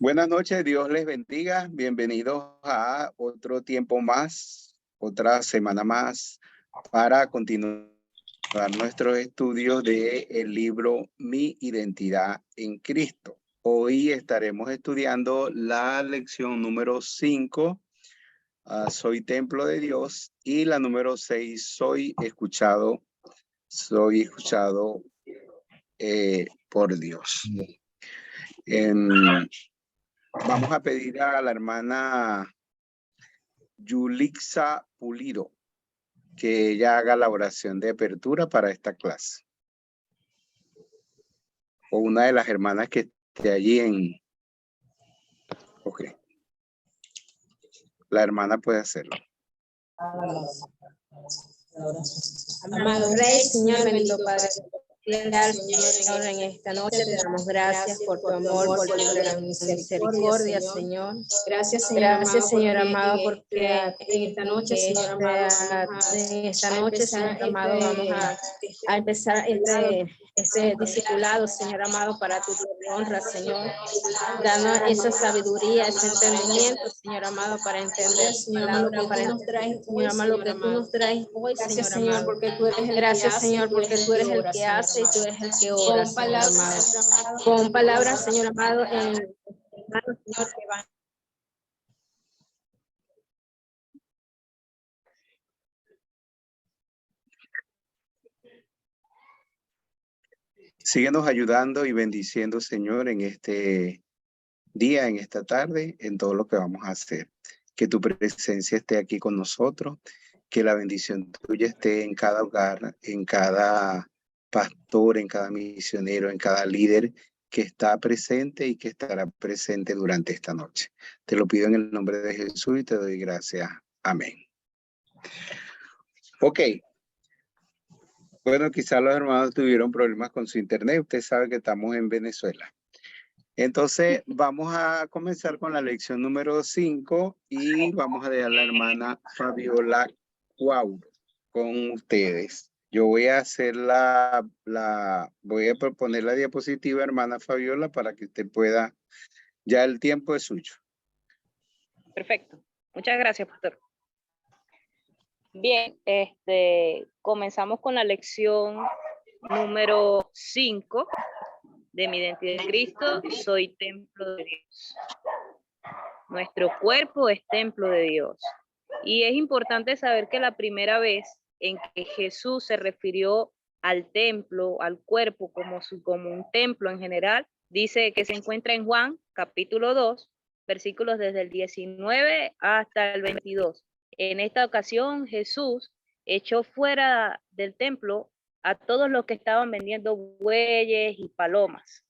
Buenas noches, Dios les bendiga. Bienvenidos a otro tiempo más, otra semana más para continuar nuestros estudios del libro Mi Identidad en Cristo. Hoy estaremos estudiando la lección número 5, Soy Templo de Dios, y la número 6, Soy escuchado por Dios. Vamos a pedir a la hermana Yulixa Pulido que ella haga la oración de apertura para esta clase. O una de las hermanas que esté allí en... Ok. La hermana puede hacerlo. Amado Rey, Señor, bendito Padre, Señor, en esta noche te damos gracias por tu amor, por tu gran misericordia, Señor. Gracias, Señor amado, porque en esta noche, Señor amado, vamos a empezar este discipulado, Señor amado, para tu honra, Señor. Danos esa sabiduría, ese entendimiento, Señor amado, para entender, Señor amado, lo que tú nos traes hoy, Señor amado. Porque tú eres el Gracias, Señor, porque tú eres el que hace y tú eres el que ora, Señor amado. Con palabras, Señor amado, en manos, Señor, que van. Síguenos ayudando y bendiciendo, Señor, en este día, en esta tarde, en todo lo que vamos a hacer. Que tu presencia esté aquí con nosotros, que la bendición tuya esté en cada hogar, en cada pastor, en cada misionero, en cada líder que está presente y que estará presente durante esta noche. Te lo pido en el nombre de Jesús y te doy gracias. Amén. Ok. Bueno, quizás los hermanos tuvieron problemas con su internet. Usted sabe que estamos en Venezuela. Entonces, vamos a comenzar con la lección número 5 y vamos a dejar a la hermana Fabiola Cuau con ustedes. Yo voy a hacer voy a proponer la diapositiva, hermana Fabiola, para que usted pueda, ya el tiempo es suyo. Perfecto. Muchas gracias, pastor. Bien, comenzamos con la lección número 5 de mi identidad en Cristo. Soy templo de Dios. Nuestro cuerpo es templo de Dios. Y es importante saber que la primera vez en que Jesús se refirió al templo, al cuerpo, como un templo en general, dice que se encuentra en Juan, capítulo 2, versículos desde el 19 hasta el 22. En esta ocasión, Jesús echó fuera del templo a todos los que estaban vendiendo bueyes y palomas.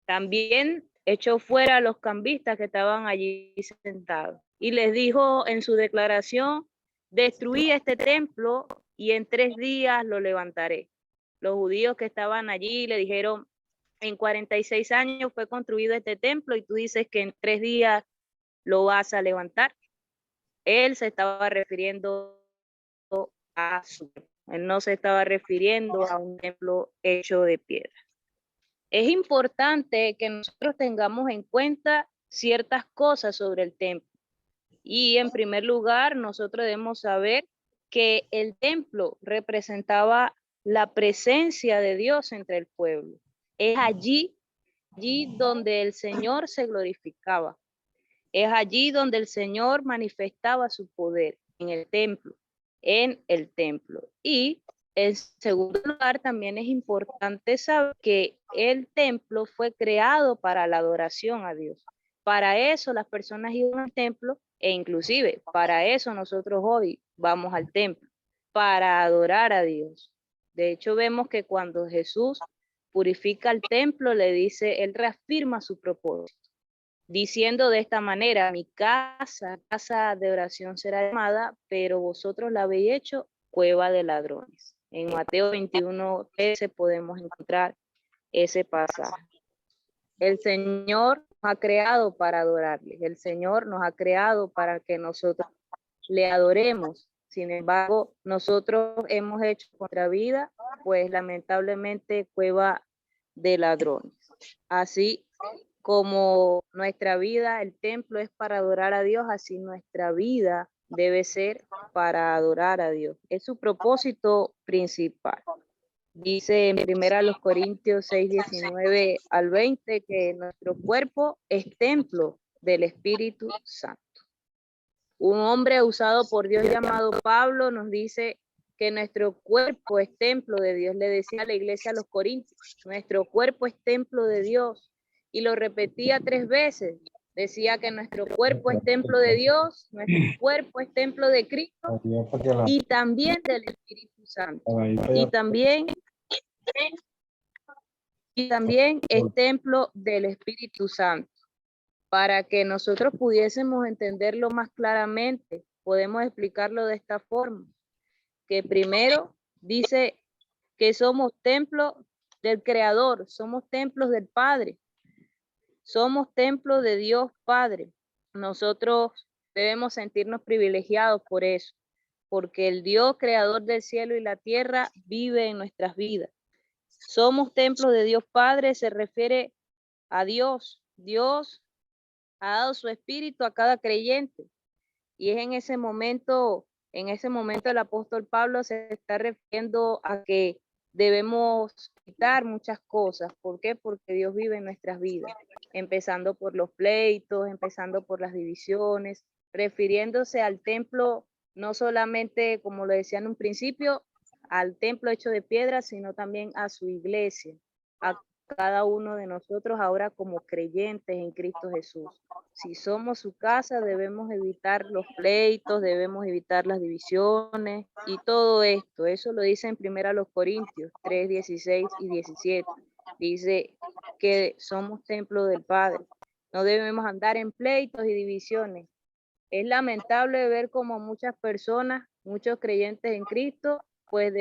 También echó fuera a los cambistas que estaban allí sentados. Y les dijo en su declaración: destruí este templo y en 3 días lo levantaré. Los judíos que estaban allí le dijeron: en 46 años fue construido este templo y tú dices que en 3 días lo vas a levantar. Él se estaba refiriendo a él no se estaba refiriendo a un templo hecho de piedra. Es importante que nosotros tengamos en cuenta ciertas cosas sobre el templo. Y en primer lugar, nosotros debemos saber que el templo representaba la presencia de Dios entre el pueblo. Es allí donde el Señor se glorificaba. Es allí donde el Señor manifestaba su poder, en el templo. Y en segundo lugar, también es importante saber que el templo fue creado para la adoración a Dios. Para eso las personas iban al templo, e inclusive para eso nosotros hoy vamos al templo, para adorar a Dios. De hecho, vemos que cuando Jesús purifica el templo, le dice, él reafirma su propósito, diciendo de esta manera: mi casa de oración será llamada, pero vosotros la habéis hecho cueva de ladrones. En Mateo 21:13 podemos encontrar ese pasaje. El Señor nos ha creado para adorarle. El Señor nos ha creado para que nosotros le adoremos. Sin embargo, nosotros hemos hecho nuestra vida, pues lamentablemente, cueva de ladrones. Así como nuestra vida, el templo es para adorar a Dios, así nuestra vida debe ser para adorar a Dios. Es su propósito principal. Dice en 1 Corintios 6, 19 al 20 que nuestro cuerpo es templo del Espíritu Santo. Un hombre usado por Dios llamado Pablo nos dice que nuestro cuerpo es templo de Dios. Le decía a la iglesia a los Corintios, nuestro cuerpo es templo de Dios. Y lo repetía 3 veces. Decía que nuestro cuerpo es templo de Dios, nuestro cuerpo es templo de Cristo y también del Espíritu Santo. Y también es templo del Espíritu Santo. Para que nosotros pudiésemos entenderlo más claramente, podemos explicarlo de esta forma. Que primero dice que somos templos del Creador, somos templos del Padre, somos templos de Dios Padre. Nosotros debemos sentirnos privilegiados por eso, porque el Dios Creador del cielo y la tierra vive en nuestras vidas. Somos templos de Dios Padre, se refiere a Dios. Dios ha dado su espíritu a cada creyente. Y es en ese momento el apóstol Pablo se está refiriendo a que debemos quitar muchas cosas. ¿Por qué? Porque Dios vive en nuestras vidas, empezando por los pleitos, empezando por las divisiones, refiriéndose al templo, no solamente, como lo decía en un principio, al templo hecho de piedra, sino también a su iglesia, a cada uno de nosotros ahora como creyentes en Cristo Jesús. Si somos su casa, debemos evitar los pleitos, debemos evitar las divisiones y todo esto. Eso lo dice en 1 Corintios 3, 16 y 17. Dice que somos templo del Padre. No debemos andar en pleitos y divisiones. Es lamentable ver cómo muchas personas, muchos creyentes en Cristo, pues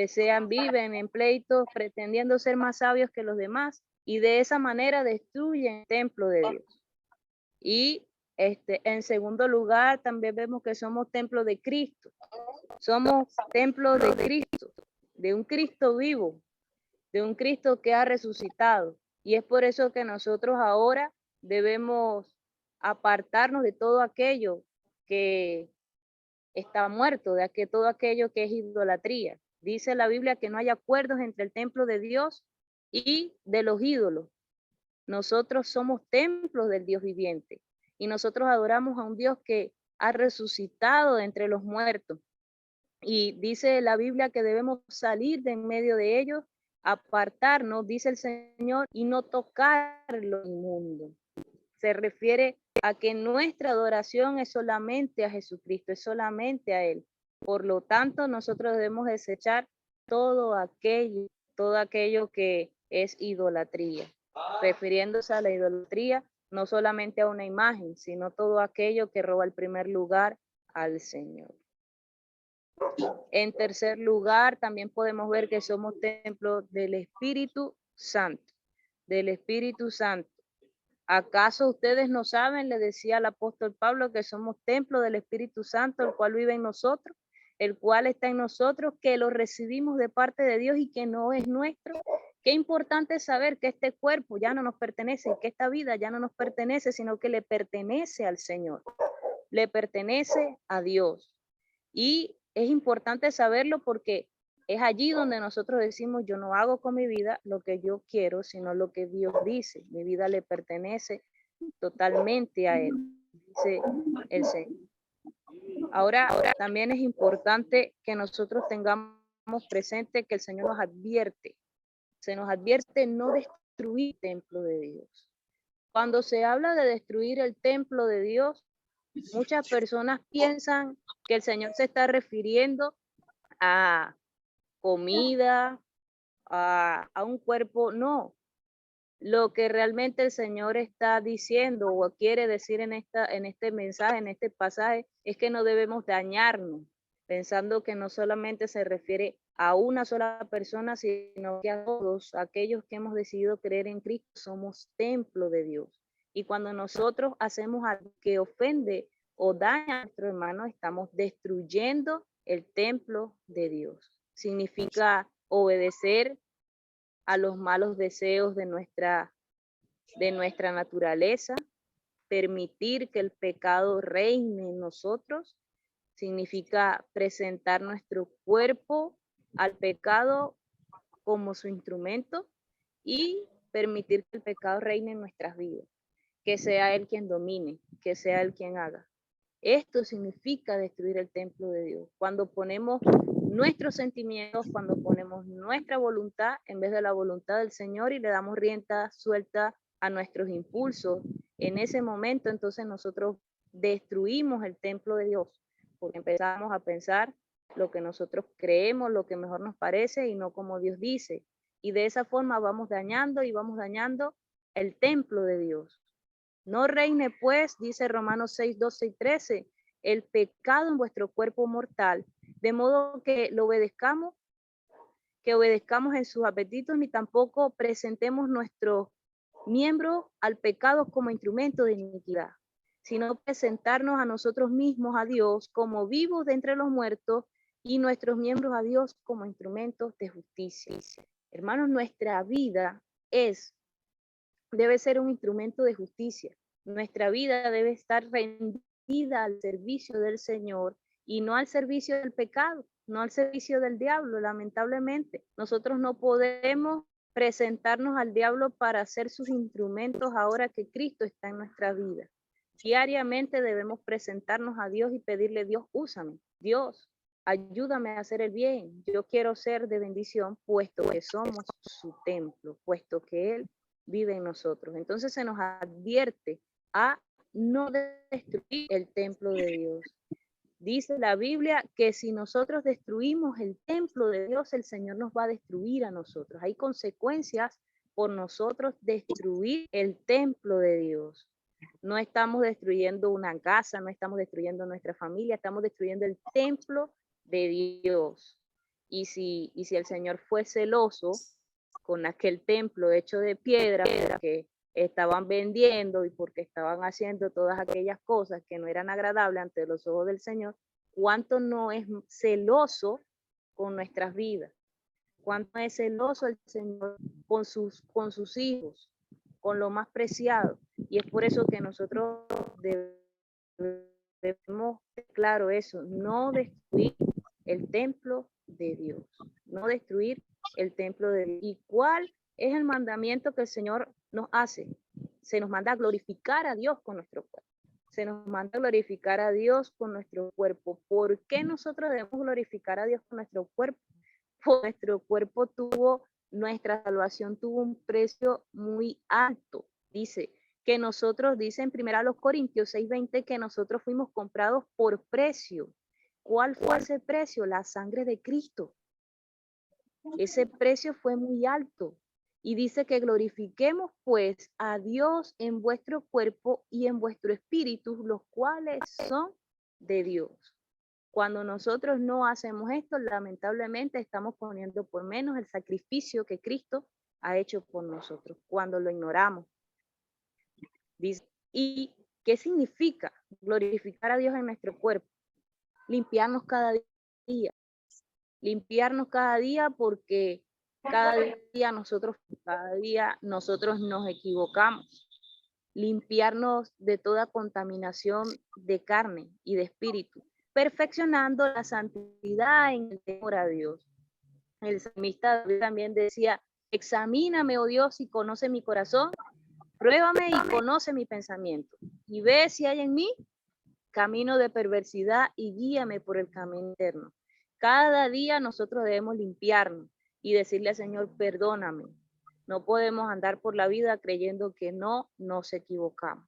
viven en pleitos pretendiendo ser más sabios que los demás y de esa manera destruyen el templo de Dios. Y en segundo lugar, también vemos que somos templo de Cristo. Somos templo de Cristo, de un Cristo vivo, de un Cristo que ha resucitado. Y es por eso que nosotros ahora debemos apartarnos de todo aquello que está muerto, todo aquello que es idolatría. Dice la Biblia que no hay acuerdos entre el templo de Dios y de los ídolos. Nosotros somos templos del Dios viviente y nosotros adoramos a un Dios que ha resucitado de entre los muertos. Y dice la Biblia que debemos salir de en medio de ellos, apartarnos, dice el Señor, y no tocar lo inmundo. Se refiere a que nuestra adoración es solamente a Jesucristo, es solamente a Él. Por lo tanto, nosotros debemos desechar todo aquello que es idolatría, refiriéndose a la idolatría, no solamente a una imagen, sino todo aquello que roba el primer lugar al Señor. En tercer lugar, también podemos ver que somos templos del Espíritu Santo, del Espíritu Santo. ¿Acaso ustedes no saben, le decía el apóstol Pablo, que somos templo del Espíritu Santo, el cual vive en nosotros, el cual está en nosotros, que lo recibimos de parte de Dios y que no es nuestro? Qué importante es saber que este cuerpo ya no nos pertenece, que esta vida ya no nos pertenece, sino que le pertenece al Señor, le pertenece a Dios. Y es importante saberlo porque es allí donde nosotros decimos, yo no hago con mi vida lo que yo quiero, sino lo que Dios dice. Mi vida le pertenece totalmente a Él, dice el Señor. Ahora, también es importante que nosotros tengamos presente que el Señor nos advierte. Se nos advierte no destruir el templo de Dios. Cuando se habla de destruir el templo de Dios, muchas personas piensan que el Señor se está refiriendo a comida, a un cuerpo. No, lo que realmente el Señor está diciendo o quiere decir en este mensaje, en este pasaje, es que no debemos dañarnos, pensando que no solamente se refiere a una sola persona, sino que a todos aquellos que hemos decidido creer en Cristo somos templo de Dios. Y cuando nosotros hacemos algo que ofende o daña a nuestro hermano, estamos destruyendo el templo de Dios. Significa obedecer a los malos deseos de nuestra de nuestra naturaleza. Permitir que el pecado reine en nosotros significa presentar nuestro cuerpo al pecado como su instrumento y permitir que el pecado reine en nuestras vidas, que sea Él quien domine, que sea Él quien haga. Esto significa destruir el templo de Dios. Cuando ponemos nuestros sentimientos, cuando ponemos nuestra voluntad en vez de la voluntad del Señor y le damos rienda suelta a nuestros impulsos, en ese momento entonces nosotros destruimos el templo de Dios, porque empezamos a pensar lo que nosotros creemos, lo que mejor nos parece y no como Dios dice. Y de esa forma vamos dañando el templo de Dios. No reine pues, dice Romanos 6, 12 y 13, el pecado en vuestro cuerpo mortal, de modo que lo obedezcamos, en sus apetitos, ni tampoco presentemos nuestros miembros al pecado como instrumento de iniquidad, sino presentarnos a nosotros mismos, a Dios, como vivos de entre los muertos y nuestros miembros a Dios como instrumentos de justicia. Hermanos, nuestra vida debe ser un instrumento de justicia. Nuestra vida debe estar rendida al servicio del Señor y no al servicio del pecado, no al servicio del diablo, lamentablemente. Nosotros no podemos presentarnos al diablo para ser sus instrumentos ahora que Cristo está en nuestra vida. Diariamente debemos presentarnos a Dios y pedirle: Dios, úsame. Dios, ayúdame a hacer el bien. Yo quiero ser de bendición, puesto que somos su templo, puesto que Él vive en nosotros. Entonces se nos advierte a no destruir el templo de Dios. Dice la Biblia que si nosotros destruimos el templo de Dios, el Señor nos va a destruir a nosotros. Hay consecuencias por nosotros destruir el templo de Dios. No estamos destruyendo una casa, no estamos destruyendo nuestra familia, estamos destruyendo el templo de Dios. Y si el Señor fue celoso con aquel templo hecho de piedra, porque estaban vendiendo y porque estaban haciendo todas aquellas cosas que no eran agradables ante los ojos del Señor, ¿cuánto no es celoso con nuestras vidas? ¿Cuánto es celoso el Señor con sus hijos, con lo más preciado? Y es por eso que nosotros debemos, claro eso, no destruir el templo de Dios, no destruir el templo de Dios. ¿Y cuál es el mandamiento que el Señor nos hace? Se nos manda a glorificar a Dios con nuestro cuerpo. Se nos manda a glorificar a Dios con nuestro cuerpo. ¿Por qué nosotros debemos glorificar a Dios con nuestro cuerpo? Porque nuestro cuerpo nuestra salvación tuvo un precio muy alto. Dice que nosotros, dice en 1 Corintios 6:20, que nosotros fuimos comprados por precio. ¿Cuál fue ese precio? La sangre de Cristo. Ese precio fue muy alto. Y dice que glorifiquemos pues a Dios en vuestro cuerpo y en vuestro espíritu, los cuales son de Dios. Cuando nosotros no hacemos esto, lamentablemente estamos poniendo por menos el sacrificio que Cristo ha hecho por nosotros, cuando lo ignoramos. Dice, ¿y qué significa glorificar a Dios en nuestro cuerpo? Limpiarnos cada día. Limpiarnos cada día, porque cada día nosotros nos equivocamos. Limpiarnos de toda contaminación de carne y de espíritu, perfeccionando la santidad en el temor a Dios. El salmista también decía: examíname, oh Dios, y conoce mi corazón, pruébame y conoce mi pensamiento, y ve si hay en mí camino de perversidad y guíame por el camino eterno. Cada día nosotros debemos limpiarnos y decirle al Señor: perdóname. No podemos andar por la vida creyendo que no nos equivocamos.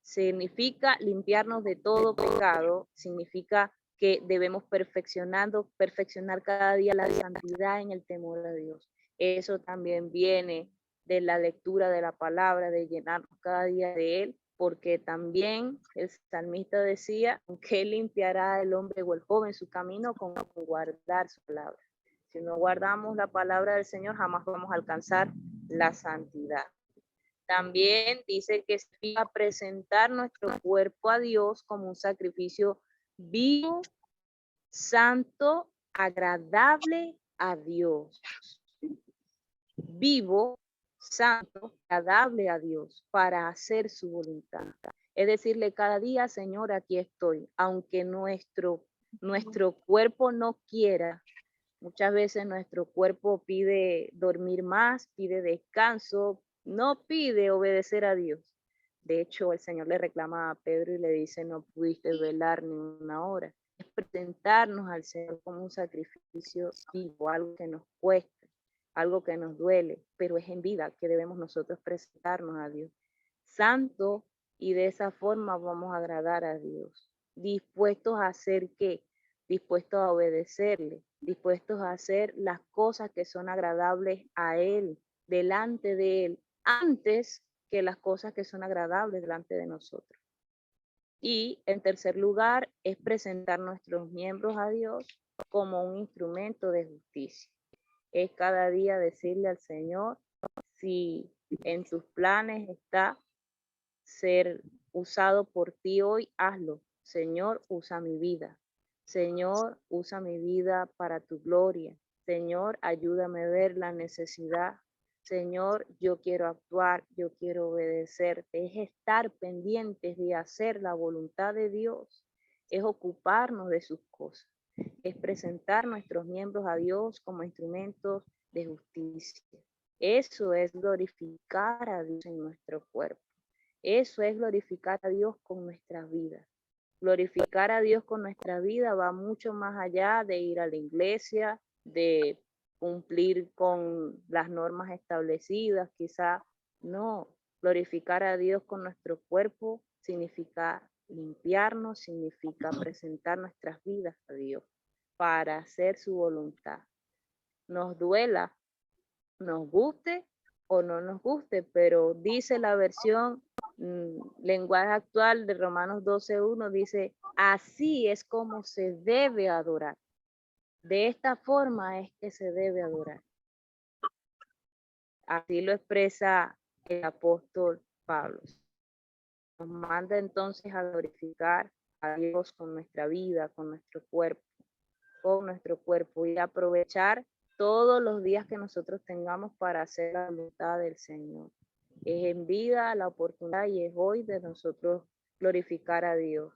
Significa limpiarnos de todo pecado, significa que debemos perfeccionar cada día la santidad en el temor a Dios. Eso también viene de la lectura de la palabra, de llenarnos cada día de Él, porque también el salmista decía que limpiará el hombre o el joven su camino con guardar su palabra. Si no guardamos la palabra del Señor, jamás vamos a alcanzar la santidad. También dice que se va a presentar nuestro cuerpo a Dios como un sacrificio vivo, santo, agradable a Dios. Vivo, santo, agradable a Dios, para hacer su voluntad. Es decirle cada día, Señor, aquí estoy, aunque nuestro cuerpo no quiera. Muchas veces nuestro cuerpo pide dormir más, pide descanso, no pide obedecer a Dios. De hecho, el Señor le reclama a Pedro y le dice, no pudiste velar ni una hora. Es presentarnos al Señor como un sacrificio vivo, algo que nos cuesta, algo que nos duele, pero es en vida que debemos nosotros presentarnos a Dios. Santo, y de esa forma vamos a agradar a Dios. Dispuestos a hacer ¿qué? Dispuestos a obedecerle, dispuestos a hacer las cosas que son agradables a Él, delante de Él, antes que las cosas que son agradables delante de nosotros. Y en tercer lugar, es presentar nuestros miembros a Dios como un instrumento de justicia. Es cada día decirle al Señor, si en tus planes está ser usado por ti hoy, hazlo. Señor, usa mi vida. Señor, usa mi vida para tu gloria. Señor, ayúdame a ver la necesidad. Señor, yo quiero actuar, yo quiero obedecerte. Es estar pendientes de hacer la voluntad de Dios. Es ocuparnos de sus cosas. Es presentar nuestros miembros a Dios como instrumentos de justicia. Eso es glorificar a Dios en nuestro cuerpo. Eso es glorificar a Dios con nuestras vidas. Glorificar a Dios con nuestra vida va mucho más allá de ir a la iglesia, de cumplir con las normas establecidas, quizá. No, glorificar a Dios con nuestro cuerpo significa limpiarnos, significa presentar nuestras vidas a Dios para hacer su voluntad. Nos duela, nos guste o no nos guste, pero dice la versión lenguaje actual de Romanos 12:1, dice, así es como se debe adorar. De esta forma es que se debe adorar. Así lo expresa el apóstol Pablo. Nos manda entonces a glorificar a Dios con nuestra vida, con nuestro cuerpo y aprovechar todos los días que nosotros tengamos para hacer la voluntad del Señor. Es en vida la oportunidad y es hoy de nosotros glorificar a Dios.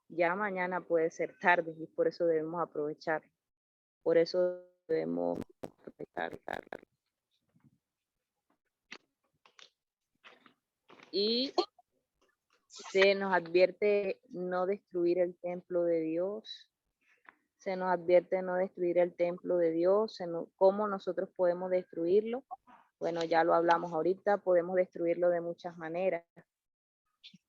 Ya mañana puede ser tarde y por eso debemos aprovechar. Por eso debemos aprovechar. Y se nos advierte no destruir el templo de Dios. Se nos advierte no destruir el templo de Dios. ¿Cómo nosotros podemos destruirlo? Bueno, ya lo hablamos ahorita, podemos destruirlo de muchas maneras.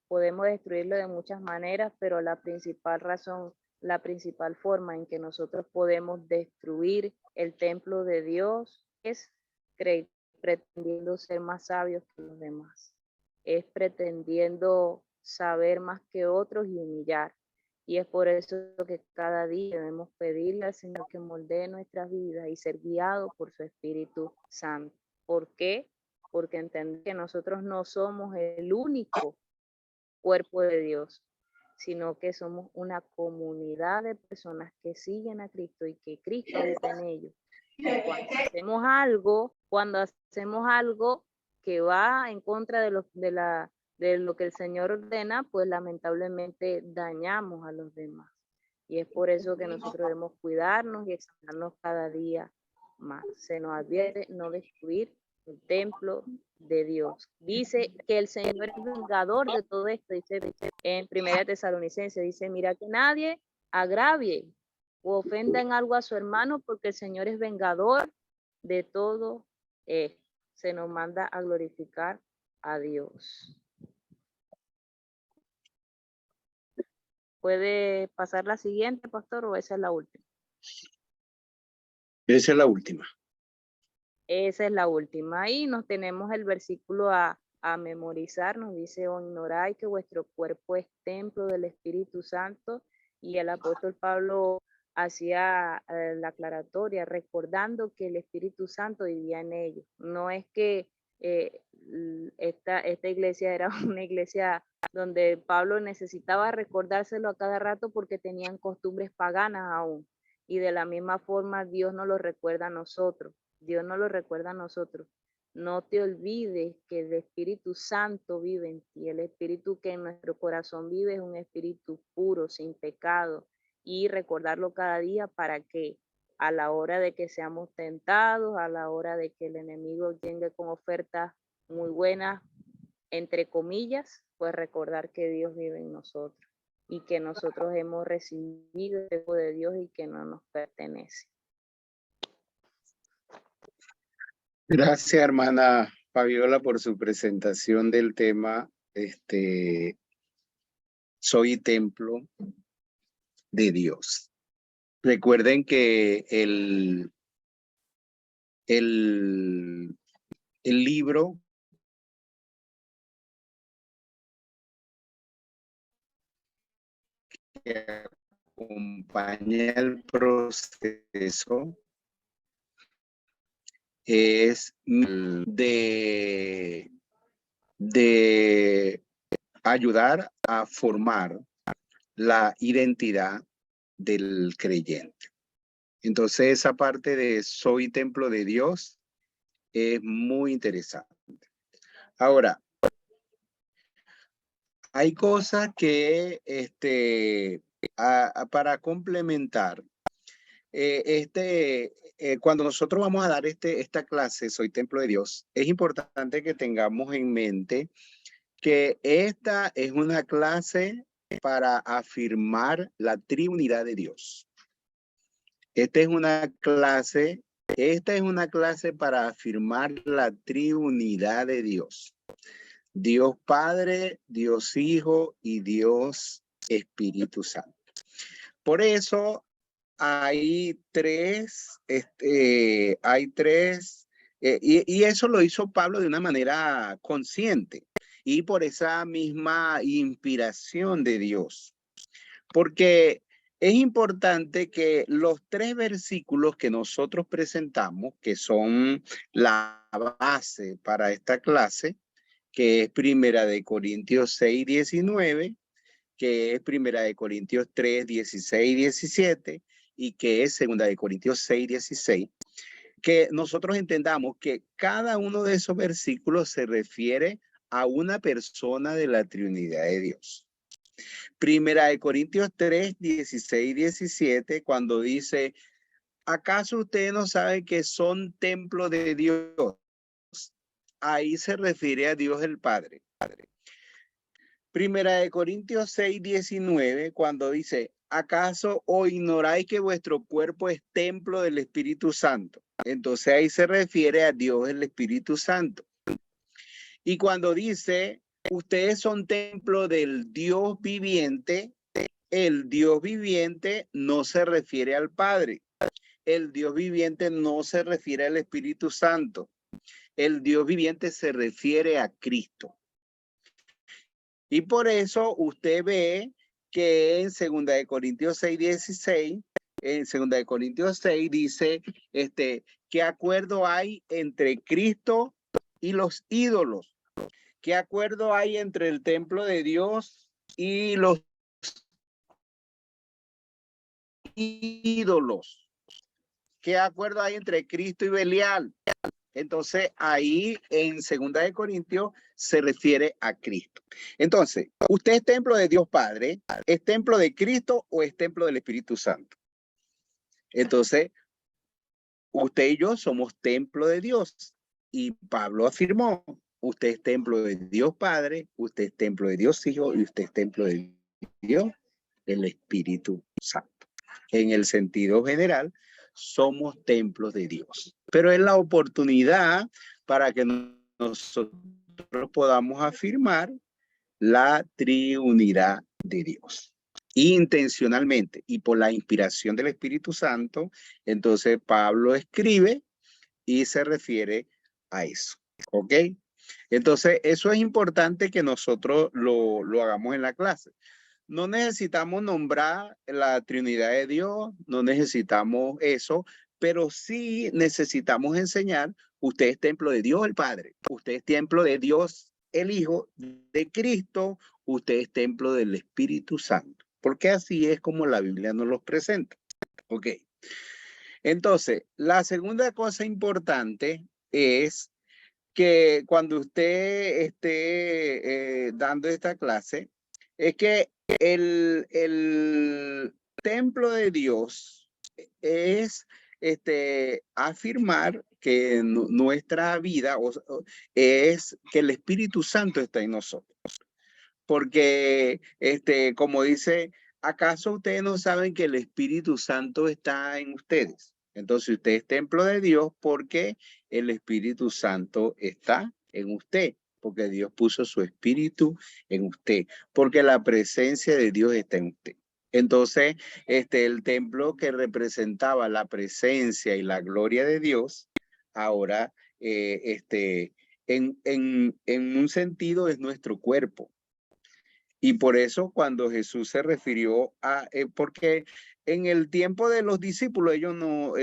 Podemos destruirlo de muchas maneras, pero la principal razón, la principal forma en que nosotros podemos destruir el templo de Dios es pretendiendo ser más sabios que los demás. Es pretendiendo saber más que otros y humillar. Y es por eso que cada día debemos pedirle al Señor que moldee nuestras vidas y ser guiados por su Espíritu Santo. ¿Por qué? Porque entendemos que nosotros no somos el único cuerpo de Dios, sino que somos una comunidad de personas que siguen a Cristo y que Cristo habita en ellos. Y cuando hacemos algo que va en contra de lo que el Señor ordena, pues lamentablemente dañamos a los demás. Y es por eso que nosotros debemos cuidarnos y examinarnos cada día más. Se nos advierte no destruir el templo de Dios. Dice que el Señor es vengador de todo esto, dice en 1 Tesalonicenses, dice, mira que nadie agravie o ofenda en algo a su hermano, porque el Señor es vengador de todo esto. Se nos manda a glorificar a Dios. ¿Puede pasar la siguiente, pastor, o esa es la última? Esa es la última. Esa es la última. Y nos tenemos el versículo a memorizar. Nos dice, ignoráis que vuestro cuerpo es templo del Espíritu Santo. Y el apóstol Pablo hacía la aclaratoria, recordando que el Espíritu Santo vivía en ellos. No es que esta iglesia era una iglesia donde Pablo necesitaba recordárselo a cada rato porque tenían costumbres paganas aún. Y de la misma forma Dios nos lo recuerda a nosotros. Dios nos lo recuerda a nosotros. no te olvides que el Espíritu Santo vive en ti. El Espíritu que en nuestro corazón vive es un espíritu puro, sin pecado. Y recordarlo cada día para que a la hora de que seamos tentados, a la hora de que el enemigo llegue con ofertas muy buenas, entre comillas, pues recordar que Dios vive en nosotros y que nosotros hemos recibido el Hijo de Dios y que no nos pertenece. Gracias, hermana Fabiola, por su presentación del tema. Soy templo de Dios. Recuerden que el libro que acompaña el proceso es de ayudar a formar la identidad del creyente. Entonces esa parte de soy templo de Dios es muy interesante. Ahora, hay cosas que para complementar, cuando nosotros vamos a dar esta clase, Soy Templo de Dios, es importante que tengamos en mente que esta es una clase para afirmar la triunidad de Dios. Esta es una clase para afirmar la triunidad de Dios. Dios Padre, Dios Hijo y Dios Espíritu Santo. Por eso hay tres, y eso lo hizo Pablo de una manera consciente y por esa misma inspiración de Dios. Porque es importante que los 3 versículos que nosotros presentamos, que son la base para esta clase, que es 1 Corintios 6, 19, que es 1 Corintios 3, 16, 17, y que es 2 Corintios 6, 16, que nosotros entendamos que cada uno de esos versículos se refiere a una persona de la Trinidad de Dios. 1 Corintios 3, 16, 17, cuando dice, ¿acaso ustedes no saben que son templo de Dios? Ahí se refiere a Dios el Padre. 1 Corintios 6, 19, cuando dice, ¿acaso o ignoráis que vuestro cuerpo es templo del Espíritu Santo? Entonces ahí se refiere a Dios el Espíritu Santo. Y cuando dice, ustedes son templo del Dios viviente, el Dios viviente no se refiere al Padre. El Dios viviente no se refiere al Espíritu Santo. El Dios viviente se refiere a Cristo. Y por eso usted ve que en 2 Corintios 6, 16, en 2 Corintios 6 dice, ¿qué acuerdo hay entre Cristo y los ídolos? ¿Qué acuerdo hay entre el templo de Dios y los ídolos? ¿Qué acuerdo hay entre Cristo y Belial? Entonces, ahí en 2 Corintios se refiere a Cristo. Entonces, ¿usted es templo de Dios Padre? ¿Es templo de Cristo o es templo del Espíritu Santo? Entonces, usted y yo somos templo de Dios. Y Pablo afirmó, usted es templo de Dios Padre, usted es templo de Dios Hijo y usted es templo de Dios, el Espíritu Santo. En el sentido general, somos templos de Dios. Pero es la oportunidad para que nosotros podamos afirmar la triunidad de Dios. Intencionalmente y por la inspiración del Espíritu Santo, entonces Pablo escribe y se refiere a eso. ¿Ok? Entonces, eso es importante que nosotros lo hagamos en la clase. No necesitamos nombrar la Trinidad de Dios, no necesitamos eso, pero sí necesitamos enseñar, usted es templo de Dios el Padre, usted es templo de Dios el Hijo, de Cristo, usted es templo del Espíritu Santo, porque así es como la Biblia nos los presenta. Ok. Entonces, la segunda cosa importante es que cuando usted esté dando esta clase es que el templo de Dios es afirmar que nuestra vida es que el Espíritu Santo está en nosotros. Porque, como dice, ¿acaso ustedes no saben que el Espíritu Santo está en ustedes? Entonces usted es templo de Dios porque el Espíritu Santo está en usted, porque Dios puso su Espíritu en usted, porque la presencia de Dios está en usted. Entonces, el templo que representaba la presencia y la gloria de Dios, ahora, en un sentido es nuestro cuerpo. Y por eso cuando Jesús se refirió a, porque en el tiempo de los discípulos ellos no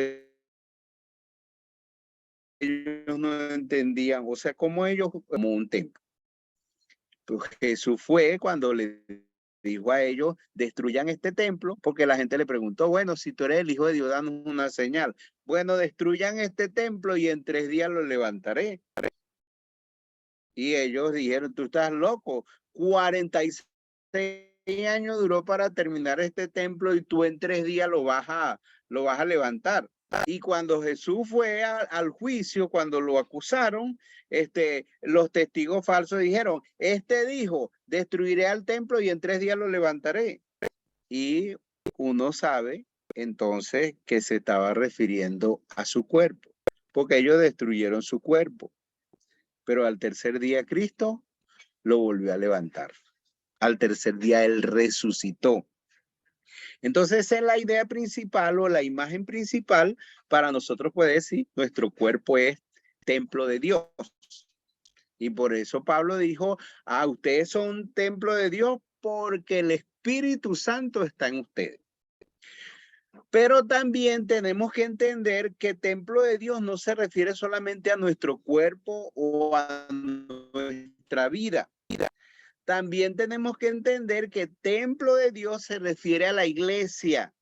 entendían, o sea, como ellos, como un templo. Pues Jesús fue cuando le dijo a ellos, destruyan este templo, porque la gente le preguntó, bueno, si tú eres el Hijo de Dios, danos una señal. Bueno, destruyan este templo y en 3 días lo levantaré. Y ellos dijeron, tú estás loco, 46 años duró para terminar este templo y tú en 3 días lo vas a levantar. Y cuando Jesús fue al juicio, cuando lo acusaron, los testigos falsos dijeron, dijo, destruiré al templo y en 3 días lo levantaré. Y uno sabe entonces que se estaba refiriendo a su cuerpo, porque ellos destruyeron su cuerpo. Pero al tercer día Cristo lo volvió a levantar. Al tercer día Él resucitó. Entonces esa es la idea principal o la imagen principal para nosotros poder decir, nuestro cuerpo es templo de Dios. Y por eso Pablo dijo, ustedes son templo de Dios porque el Espíritu Santo está en ustedes. Pero también tenemos que entender que templo de Dios no se refiere solamente a nuestro cuerpo o a nuestra vida. También tenemos que entender que templo de Dios se refiere a la iglesia,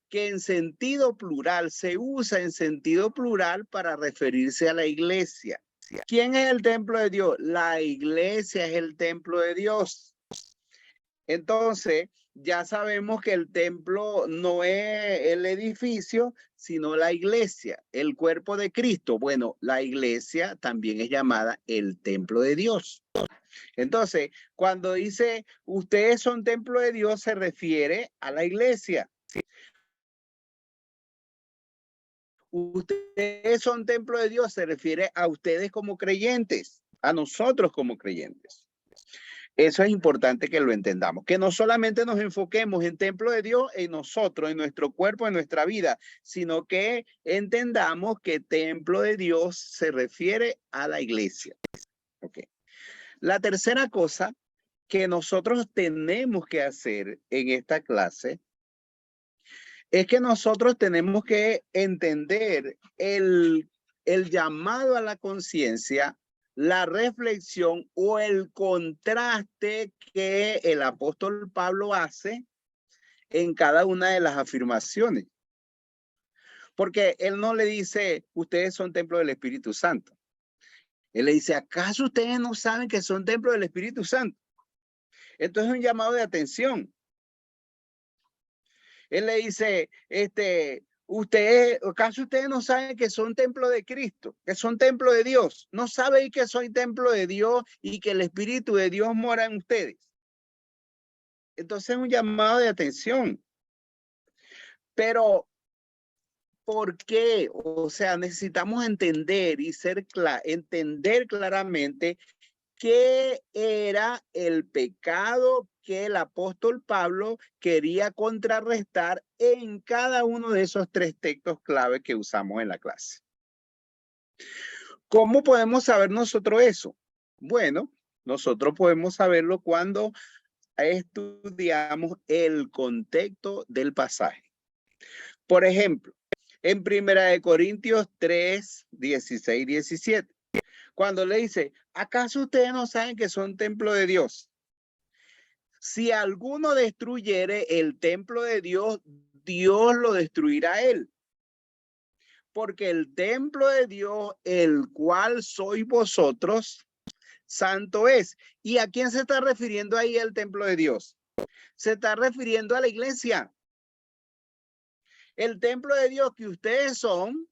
que en sentido plural, se usa en sentido plural para referirse a la iglesia. ¿Quién es el templo de Dios? La iglesia es el templo de Dios. Entonces, ya sabemos que el templo no es el edificio, sino la iglesia, el cuerpo de Cristo. Bueno, la iglesia también es llamada el templo de Dios. Entonces, cuando dice ustedes son templo de Dios, se refiere a la iglesia. Ustedes son templo de Dios, se refiere a ustedes como creyentes, a nosotros como creyentes. Eso es importante que lo entendamos, que no solamente nos enfoquemos en templo de Dios, en nosotros, en nuestro cuerpo, en nuestra vida, sino que entendamos que templo de Dios se refiere a la iglesia. Okay. La tercera cosa que nosotros tenemos que hacer en esta clase es que nosotros tenemos que entender el llamado a la conciencia, la reflexión o el contraste que el apóstol Pablo hace en cada una de las afirmaciones. Porque él no le dice, ustedes son templo del Espíritu Santo. Él le dice, ¿acaso ustedes no saben que son templo del Espíritu Santo? Entonces es un llamado de atención. Él le dice, ¿acaso ustedes no saben que son templo de Cristo, que son templo de Dios? ¿No saben que soy templo de Dios y que el Espíritu de Dios mora en ustedes? Entonces es un llamado de atención. Pero, ¿por qué? O sea, necesitamos entender y entender claramente qué era el pecado que el apóstol Pablo quería contrarrestar en cada uno de esos 3 textos clave que usamos en la clase. ¿Cómo podemos saber nosotros eso? Bueno, nosotros podemos saberlo cuando estudiamos el contexto del pasaje. Por ejemplo, en 1 Corintios 3, 16, 17. Cuando le dice, ¿acaso ustedes no saben que son templo de Dios? Si alguno destruyere el templo de Dios, Dios lo destruirá a él. porque el templo de Dios, el cual sois vosotros, santo es. ¿Y a quién se está refiriendo ahí el templo de Dios? Se está refiriendo a la iglesia. El templo de Dios que ustedes son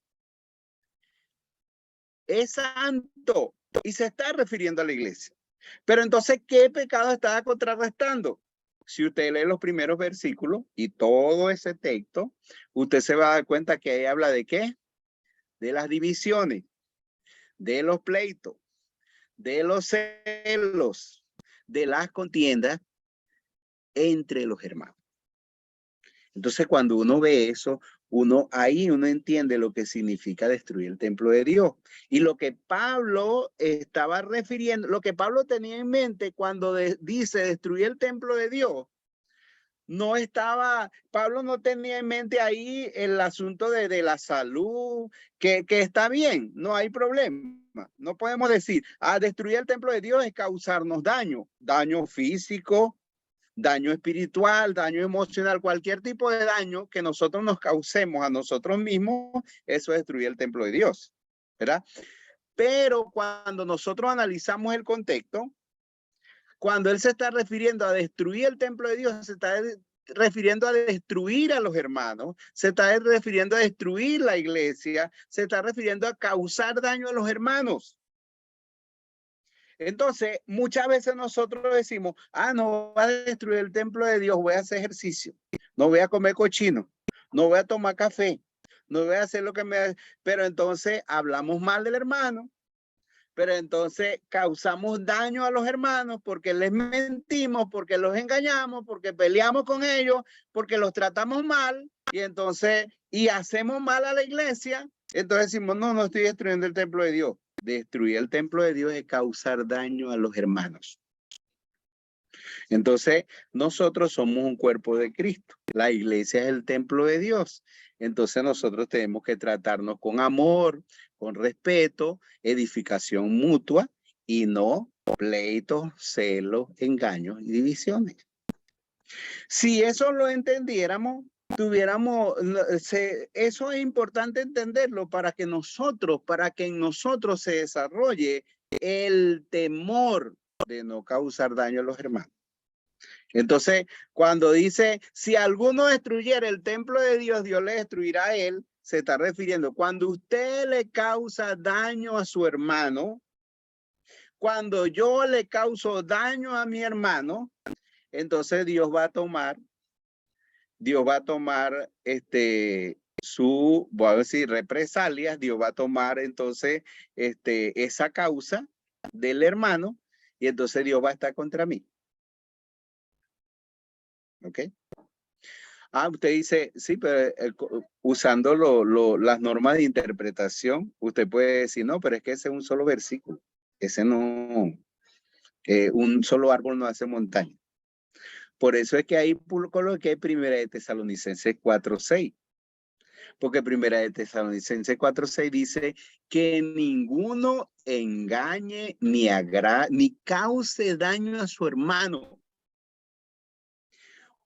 es santo y se está refiriendo a la iglesia. Pero entonces, ¿qué pecado está contrarrestando? Si usted lee los primeros versículos y todo ese texto, usted se va a dar cuenta que ahí habla de qué? De las divisiones, de los pleitos, de los celos, de las contiendas entre los hermanos. Entonces, cuando uno ve eso, uno entiende lo que significa destruir el templo de Dios. Y lo que Pablo estaba refiriendo, lo que Pablo tenía en mente cuando dice destruir el templo de Dios, Pablo no tenía en mente ahí el asunto de la salud, que está bien, no hay problema. No podemos decir, destruir el templo de Dios es causarnos daño físico, daño espiritual, daño emocional, cualquier tipo de daño que nosotros nos causemos a nosotros mismos, eso es destruir el templo de Dios, ¿verdad? Pero cuando nosotros analizamos el contexto, cuando él se está refiriendo a destruir el templo de Dios, se está refiriendo a destruir a los hermanos, se está refiriendo a destruir la iglesia, se está refiriendo a causar daño a los hermanos. Entonces, muchas veces nosotros decimos, no voy a destruir el templo de Dios, voy a hacer ejercicio, no voy a comer cochino, no voy a tomar café, no voy a hacer lo que me... Pero entonces hablamos mal del hermano, pero entonces causamos daño a los hermanos porque les mentimos, porque los engañamos, porque peleamos con ellos, porque los tratamos mal y hacemos mal a la iglesia. Entonces decimos, no estoy destruyendo el templo de Dios. Destruir el templo de Dios es causar daño a los hermanos. Entonces, nosotros somos un cuerpo de Cristo. La iglesia es el templo de Dios. Entonces, nosotros tenemos que tratarnos con amor, con respeto, edificación mutua y no pleitos, celos, engaños y divisiones. Si eso lo entendiéramos, eso es importante entenderlo para que en nosotros se desarrolle el temor de no causar daño a los hermanos. Entonces, cuando dice, si alguno destruyera el templo de Dios, Dios le destruirá a él, se está refiriendo, cuando usted le causa daño a su hermano, cuando yo le causo daño a mi hermano, entonces Dios va a tomar voy a decir, represalias, Dios va a tomar entonces esa causa del hermano y entonces Dios va a estar contra mí. ¿Ok? Usted dice, sí, pero usando las normas de interpretación, usted puede decir, no, pero es que ese es un solo versículo. Ese no, un solo árbol no hace montaña. Por eso es que ahí coloqué Primera de Tesalonicenses 4:6. Porque Primera de Tesalonicenses 4:6 dice que ninguno engañe ni cause daño a su hermano.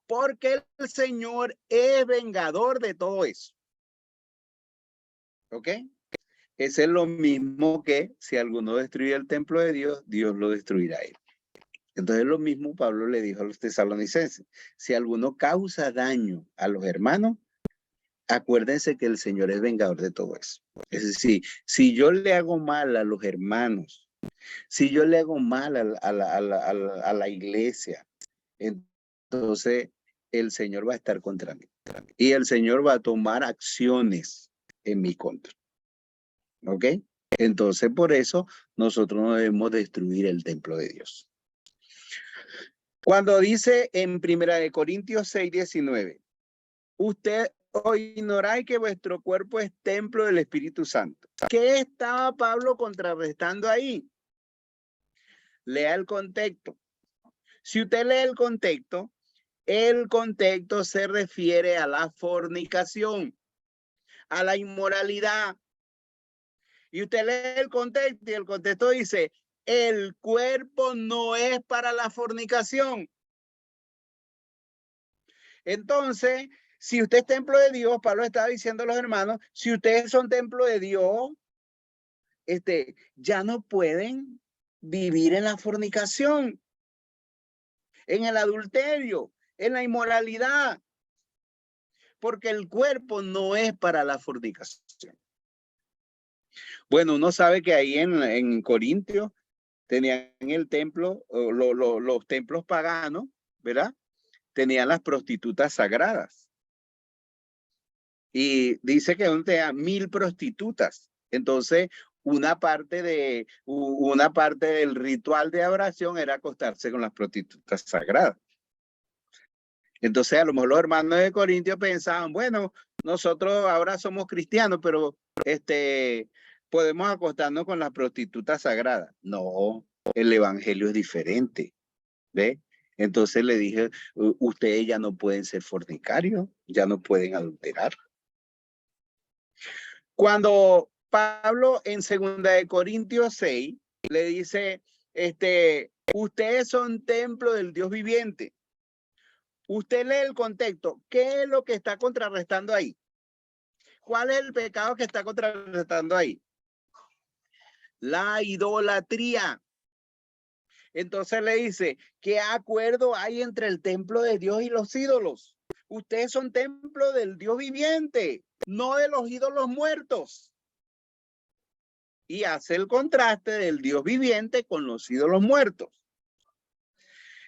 Porque el Señor es vengador de todo eso. ¿Ok? Ese es lo mismo que si alguno destruye el templo de Dios, Dios lo destruirá a él. Entonces lo mismo Pablo le dijo a los tesalonicenses. Si alguno causa daño a los hermanos, acuérdense que el Señor es vengador de todo eso. Es decir, si yo le hago mal a los hermanos, si yo le hago mal a la iglesia, entonces el Señor va a estar contra mí. Y el Señor va a tomar acciones en mi contra. ¿Ok? Entonces, por eso nosotros no debemos destruir el templo de Dios. Cuando dice en 1 Corintios 6:19, usted ignoráis que vuestro cuerpo es templo del Espíritu Santo. ¿Qué estaba Pablo contrarrestando ahí? Lea el contexto. Si usted lee el contexto se refiere a la fornicación, a la inmoralidad. Y usted lee el contexto y el contexto dice, el cuerpo no es para la fornicación. Entonces, si usted es templo de Dios, Pablo estaba diciendo a los hermanos, si ustedes son templo de Dios, ya no pueden vivir en la fornicación, en el adulterio, en la inmoralidad, porque el cuerpo no es para la fornicación. Bueno, uno sabe que ahí en Corintios tenían el templo, los templos paganos, ¿verdad? Tenían las prostitutas sagradas. Y dice que tenía 1000 prostitutas. Entonces, una parte del ritual de adoración era acostarse con las prostitutas sagradas. Entonces, a lo mejor los hermanos de Corintios pensaban, bueno, nosotros ahora somos cristianos, pero podemos acostarnos con las prostitutas sagradas. No, el evangelio es diferente, ¿ve? Entonces le dije, ustedes ya no pueden ser fornicarios, ya no pueden adulterar. Cuando Pablo en 2 Corintios 6 le dice, ustedes son templo del Dios viviente. Usted lee el contexto. ¿Qué es lo que está contrarrestando ahí? ¿Cuál es el pecado que está contrarrestando ahí? La idolatría. Entonces le dice, ¿qué acuerdo hay entre el templo de Dios y los ídolos? Ustedes son templo del Dios viviente, no de los ídolos muertos. Y hace el contraste del Dios viviente con los ídolos muertos.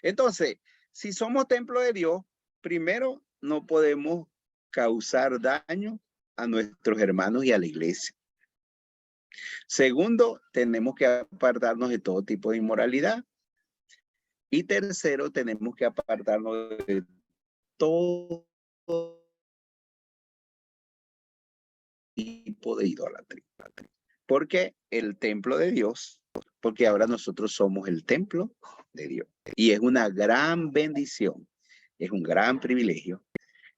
Entonces, si somos templo de Dios, primero no podemos causar daño a nuestros hermanos y a la iglesia. Segundo, tenemos que apartarnos de todo tipo de inmoralidad. Y tercero, tenemos que apartarnos de todo tipo de idolatría. Porque el templo de Dios, porque ahora nosotros somos el templo de Dios. Y es una gran bendición, es un gran privilegio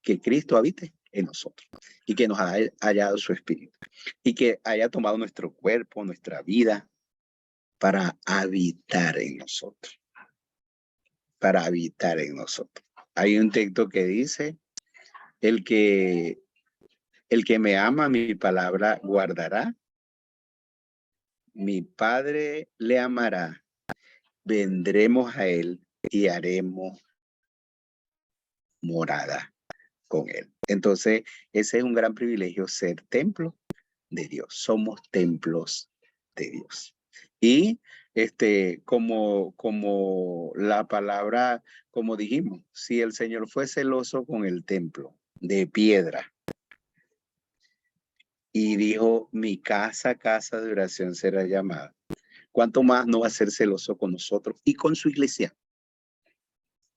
que Cristo habite en nosotros y que nos haya dado su espíritu y que haya tomado nuestro cuerpo, nuestra vida para habitar en nosotros. Para habitar en nosotros. Hay un texto que dice, el que me ama, mi palabra guardará, mi Padre le amará, vendremos a él y haremos morada con él. Entonces, ese es un gran privilegio, ser templo de Dios. Somos templos de Dios. Y como la palabra, como dijimos, si el Señor fue celoso con el templo de piedra y dijo, mi casa, casa de oración será llamada, ¿cuánto más no va a ser celoso con nosotros y con su iglesia?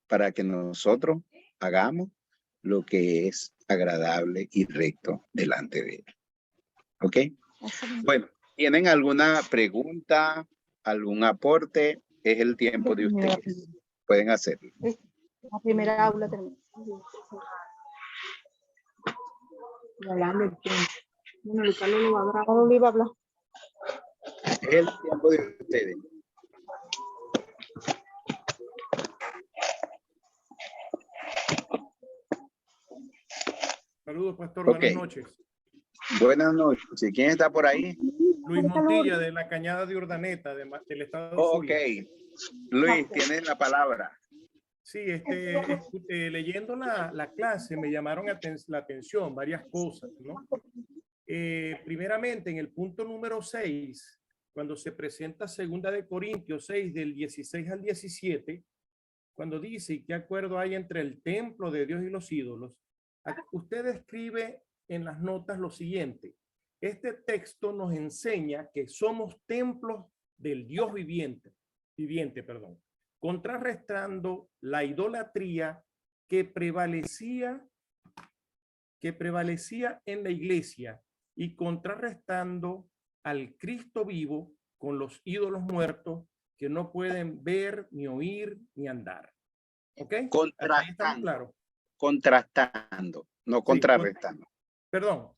Para que nosotros hagamos lo que es agradable y recto delante de él. ¿Ok? Bueno, ¿tienen alguna pregunta, algún aporte? Es el tiempo de ustedes. Pueden hacerlo. La primera aula termina. Bueno, el Carlos lo va a hablar. ¿Cómo lo iba a hablar? Es el tiempo de ustedes. Saludos, pastor. Okay. Buenas noches. Buenas noches. ¿Quién está por ahí? Luis Montilla, de la Cañada de Urdaneta, del estado de Zulia. Ok. Luis, tienes la palabra. Sí, leyendo la clase me llamaron la atención varias cosas, ¿no? Primeramente, en el punto número 6, cuando se presenta 2 Corintios 6, del 16 al 17, cuando dice qué acuerdo hay entre el templo de Dios y los ídolos, usted escribe en las notas lo siguiente: este texto nos enseña que somos templos del Dios viviente, contrarrestando la idolatría que prevalecía en la iglesia y contrarrestando al Cristo vivo con los ídolos muertos que no pueden ver, ni oír, ni andar. ¿Ok? Contrastando. Claro. Contrastando, no contrarrestando. Perdón.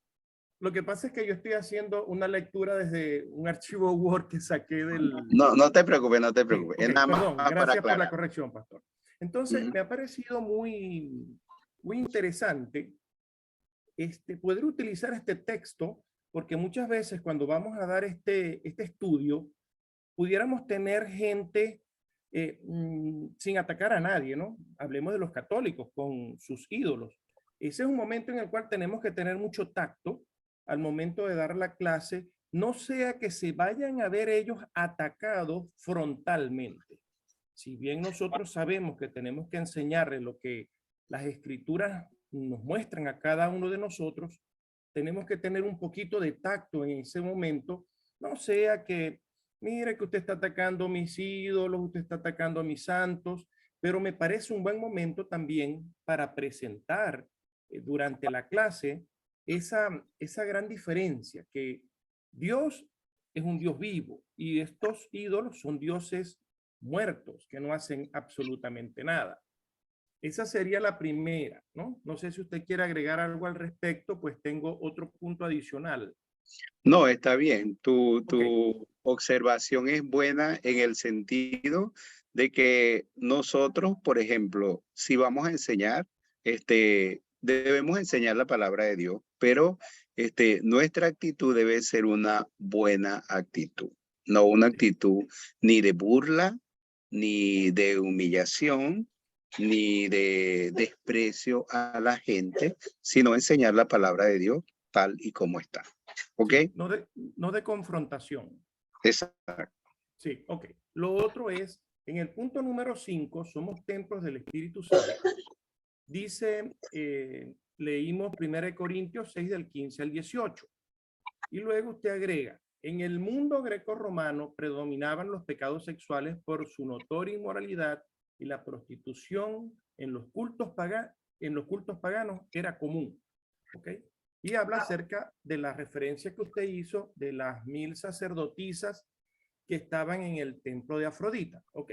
Lo que pasa es que yo estoy haciendo una lectura desde un archivo Word que saqué del... No te preocupes, no te preocupes. Okay, es nada perdón, más gracias para por la corrección, pastor. Entonces, me ha parecido muy interesante poder utilizar este texto, porque muchas veces cuando vamos a dar este estudio, pudiéramos tener gente sin atacar a nadie, ¿no? Hablemos de los católicos con sus ídolos. Ese es un momento en el cual tenemos que tener mucho tacto al momento de dar la clase, no sea que se vayan a ver ellos atacados frontalmente. Si bien nosotros sabemos que tenemos que enseñarles lo que las escrituras nos muestran a cada uno de nosotros, tenemos que tener un poquito de tacto en ese momento, no sea que, mire que usted está atacando a mis ídolos, usted está atacando a mis santos, pero me parece un buen momento también para presentar durante la clase esa gran diferencia, que Dios es un Dios vivo y estos ídolos son dioses muertos que no hacen absolutamente nada. Esa sería la primera, ¿no? No sé si usted quiere agregar algo al respecto, pues tengo otro punto adicional. No, está bien. Tu Ok. observación es buena en el sentido de que nosotros, por ejemplo, si vamos a enseñar, debemos enseñar la palabra de Dios, pero nuestra actitud debe ser una buena actitud, no una actitud ni de burla, ni de humillación, ni de desprecio a la gente, sino enseñar la palabra de Dios tal y como está. ¿Ok? Sí, no de confrontación. Exacto. Sí, ok. Lo otro es, en el punto número 5, somos templos del Espíritu Santo. Dice, leímos 1 Corintios 6 del 15 al 18. Y luego usted agrega, en el mundo greco-romano predominaban los pecados sexuales por su notoria inmoralidad y la prostitución en los cultos paganos era común. ¿Ok? Y habla acerca de la referencia que usted hizo de las 1000 sacerdotisas que estaban en el templo de Afrodita. Ok.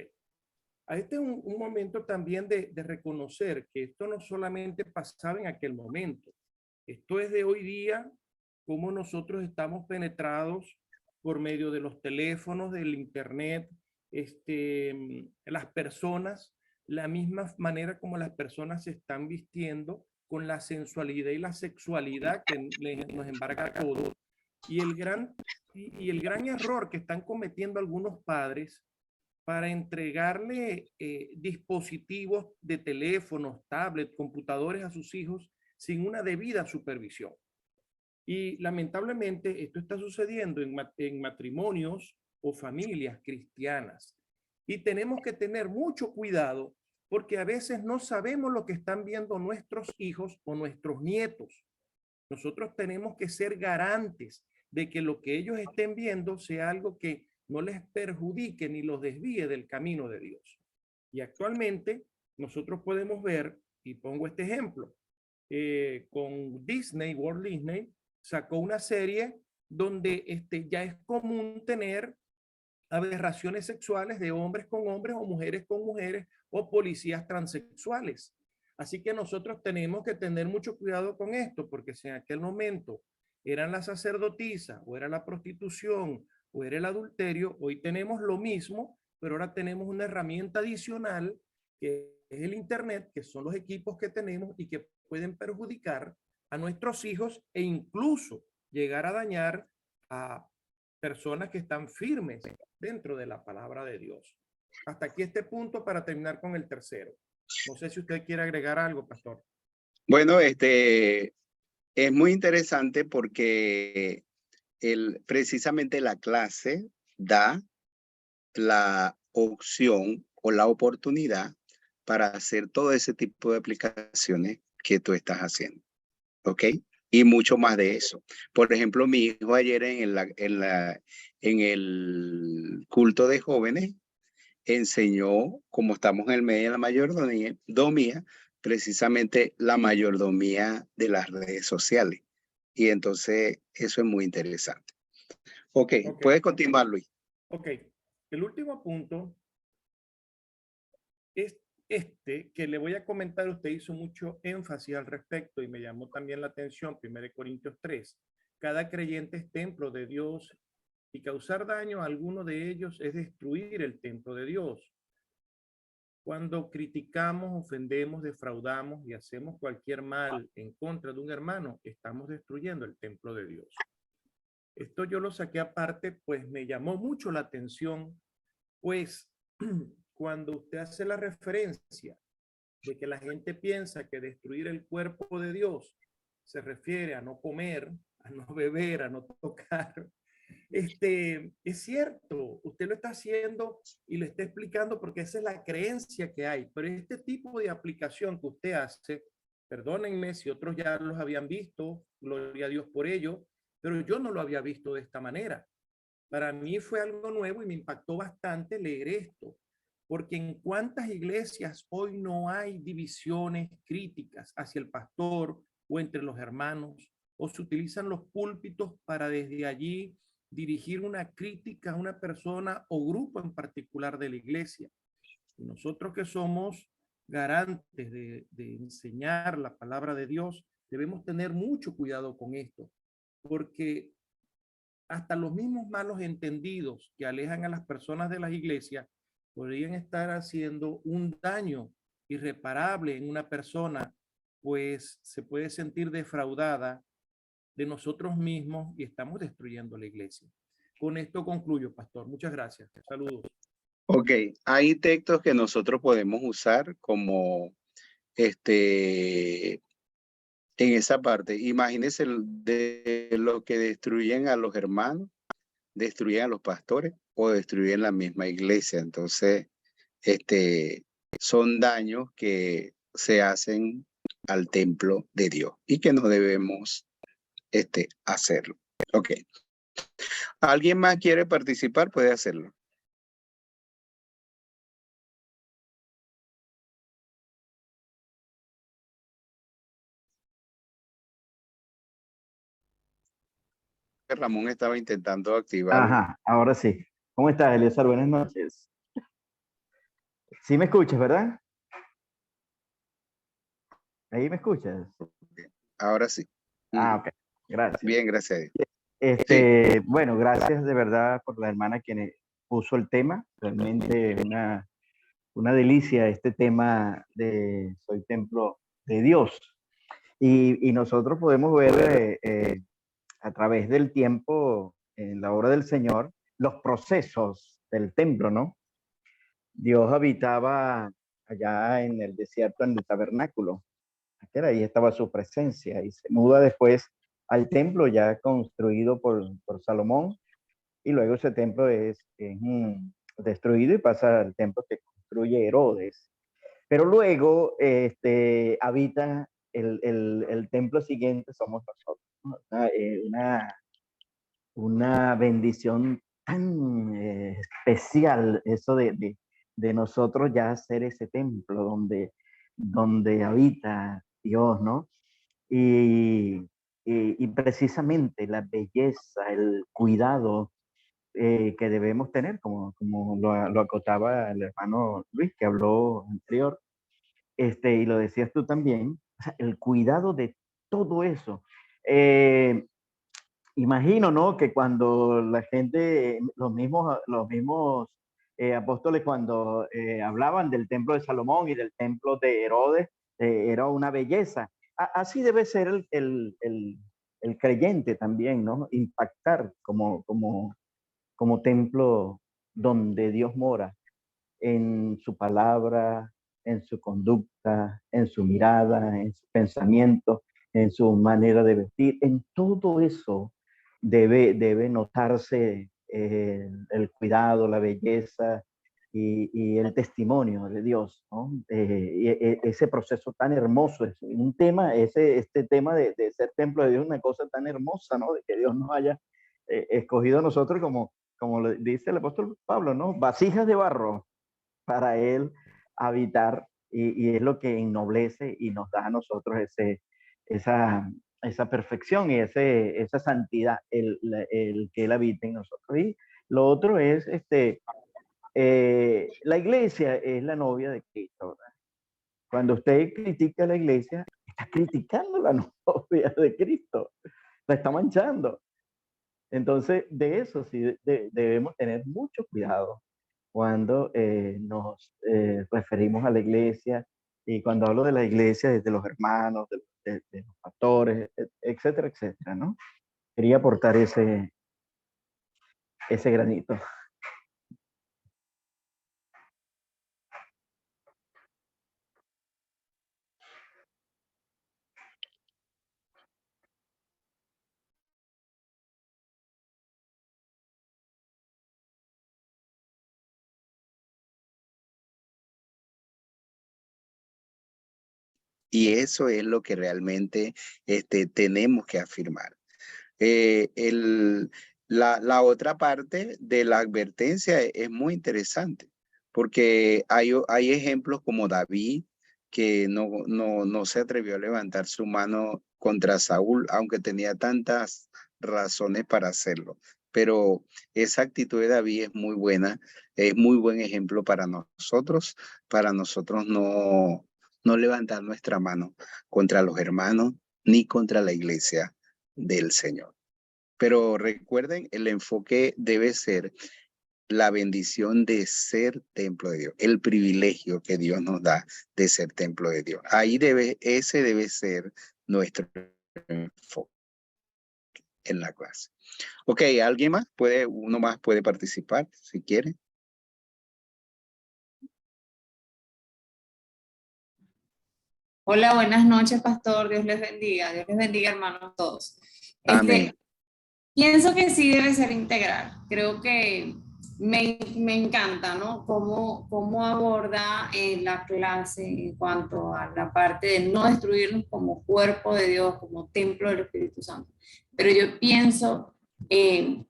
Este es un momento también de reconocer que esto no solamente pasaba en aquel momento. Esto es de hoy día, cómo nosotros estamos penetrados por medio de los teléfonos, del internet, las personas, la misma manera como las personas se están vistiendo con la sensualidad y la sexualidad que nos embarga a todos. Y el gran error que están cometiendo algunos padres para entregarle dispositivos de teléfonos, tablets, computadores a sus hijos sin una debida supervisión. Y lamentablemente esto está sucediendo en matrimonios o familias cristianas. Y tenemos que tener mucho cuidado porque a veces no sabemos lo que están viendo nuestros hijos o nuestros nietos. Nosotros tenemos que ser garantes de que lo que ellos estén viendo sea algo que no les perjudique ni los desvíe del camino de Dios. Y actualmente nosotros podemos ver, y pongo este ejemplo, con Disney, Walt Disney, sacó una serie donde ya es común tener aberraciones sexuales de hombres o mujeres con mujeres o policías transexuales. Así que nosotros tenemos que tener mucho cuidado con esto, porque si en aquel momento eran las sacerdotisas o era la prostitución o era el adulterio, hoy tenemos lo mismo, pero ahora tenemos una herramienta adicional que es el internet, que son los equipos que tenemos y que pueden perjudicar a nuestros hijos e incluso llegar a dañar a personas que están firmes dentro de la palabra de Dios. Hasta aquí este punto para terminar con el tercero. No sé si usted quiere agregar algo, pastor. Bueno, es muy interesante porque precisamente la clase da la opción o la oportunidad para hacer todo ese tipo de aplicaciones que tú estás haciendo. ¿Ok? Y mucho más de eso. Por ejemplo, mi hijo ayer en el culto de jóvenes enseñó, como estamos en el medio de la mayordomía, precisamente la mayordomía de las redes sociales. Y entonces eso es muy interesante. Ok, puedes continuar, Luis. Ok, el último punto es que le voy a comentar. Usted hizo mucho énfasis al respecto y me llamó también la atención, 1 Corintios 3. Cada creyente es templo de Dios y causar daño a alguno de ellos es destruir el templo de Dios. Cuando criticamos, ofendemos, defraudamos y hacemos cualquier mal en contra de un hermano, estamos destruyendo el templo de Dios. Esto yo lo saqué aparte, pues me llamó mucho la atención, pues cuando usted hace la referencia de que la gente piensa que destruir el cuerpo de Dios se refiere a no comer, a no beber, a no tocar. Es cierto, usted lo está haciendo y lo está explicando porque esa es la creencia que hay, pero este tipo de aplicación que usted hace, perdónenme si otros ya los habían visto, gloria a Dios por ello, pero yo no lo había visto de esta manera. Para mí fue algo nuevo y me impactó bastante leer esto, porque en cuántas iglesias hoy no hay divisiones críticas hacia el pastor o entre los hermanos, o se utilizan los púlpitos para desde allí dirigir una crítica a una persona o grupo en particular de la iglesia. Y nosotros que somos garantes de enseñar la palabra de Dios, debemos tener mucho cuidado con esto, porque hasta los mismos malos entendidos que alejan a las personas de las iglesias podrían estar haciendo un daño irreparable en una persona, pues se puede sentir defraudada de nosotros mismos y estamos destruyendo la iglesia. Con esto concluyo, pastor. Muchas gracias. Saludos. Ok, hay textos que nosotros podemos usar como en esa parte. Imagínense de lo que destruyen a los hermanos, destruyen a los pastores o destruyen la misma iglesia. Entonces, son daños que se hacen al templo de Dios y que no debemos hacerlo. Ok. ¿Alguien más quiere participar? Puede hacerlo. Ramón estaba intentando activar. Ajá, ahora sí. ¿Cómo estás, Eliezer? Buenas noches. Sí me escuchas, ¿verdad? ¿Ahí me escuchas? Ahora sí. Ah, ok. Gracias. Bien, gracias a Dios. Bueno, gracias de verdad por la hermana que puso el tema. Realmente una delicia este tema de Soy Templo de Dios. Y nosotros podemos ver a través del tiempo en la obra del Señor los procesos del templo, ¿no? Dios habitaba allá en el desierto, en el tabernáculo. Ahí estaba su presencia y se muda después al templo ya construido por Salomón, y luego ese templo es destruido y pasa al templo que construye Herodes. Pero luego habita el templo siguiente, somos nosotros, ¿no? Una bendición tan especial eso de nosotros ya ser ese templo donde habita Dios, ¿no? Y precisamente la belleza, el cuidado que debemos tener, como lo acotaba el hermano Luis, que habló anterior, y lo decías tú también, o sea, el cuidado de todo eso. Imagino, ¿no? Que cuando la gente, los mismos apóstoles, cuando hablaban del templo de Salomón y del templo de Herodes, era una belleza. Así debe ser el creyente también, ¿no? Impactar como templo donde Dios mora, en su palabra, en su conducta, en su mirada, en su pensamiento, en su manera de vestir, en todo eso debe notarse el cuidado, la belleza y el testimonio de Dios, ¿no? Ese proceso tan hermoso, es un tema, este tema de ser templo de Dios, una cosa tan hermosa, ¿no? De que Dios nos haya escogido a nosotros como le dice el apóstol Pablo, ¿no? Vasijas de barro para él habitar, y es lo que ennoblece y nos da a nosotros esa perfección y esa santidad, el que él habita en nosotros. Y lo otro es, la iglesia es la novia de Cristo, ¿verdad? Cuando usted critica a la iglesia, está criticando la novia de Cristo, la está manchando. Entonces, de eso sí debemos tener mucho cuidado, cuando nos referimos a la iglesia. Y cuando hablo de la iglesia, desde los hermanos, de los pastores, etcétera, etcétera, ¿no? Quería aportar ese granito. Y eso es lo que realmente tenemos que afirmar. La otra parte de la advertencia es muy interesante, porque hay ejemplos como David, que no se atrevió a levantar su mano contra Saúl, aunque tenía tantas razones para hacerlo. Pero esa actitud de David es muy buena, es muy buen ejemplo para nosotros no levantar nuestra mano contra los hermanos ni contra la iglesia del Señor. Pero recuerden, el enfoque debe ser la bendición de ser templo de Dios, el privilegio que Dios nos da de ser templo de Dios. Ese debe ser nuestro enfoque en la clase. Ok, ¿alguien más? Uno más puede participar si quiere. Hola, buenas noches, pastor. Dios les bendiga. Dios les bendiga, hermanos, todos. Amén. Pienso que sí debe ser integral. Creo que me encanta, ¿no? Cómo aborda la clase en cuanto a la parte de no destruirnos como cuerpo de Dios, como templo del Espíritu Santo. Pero yo pienso que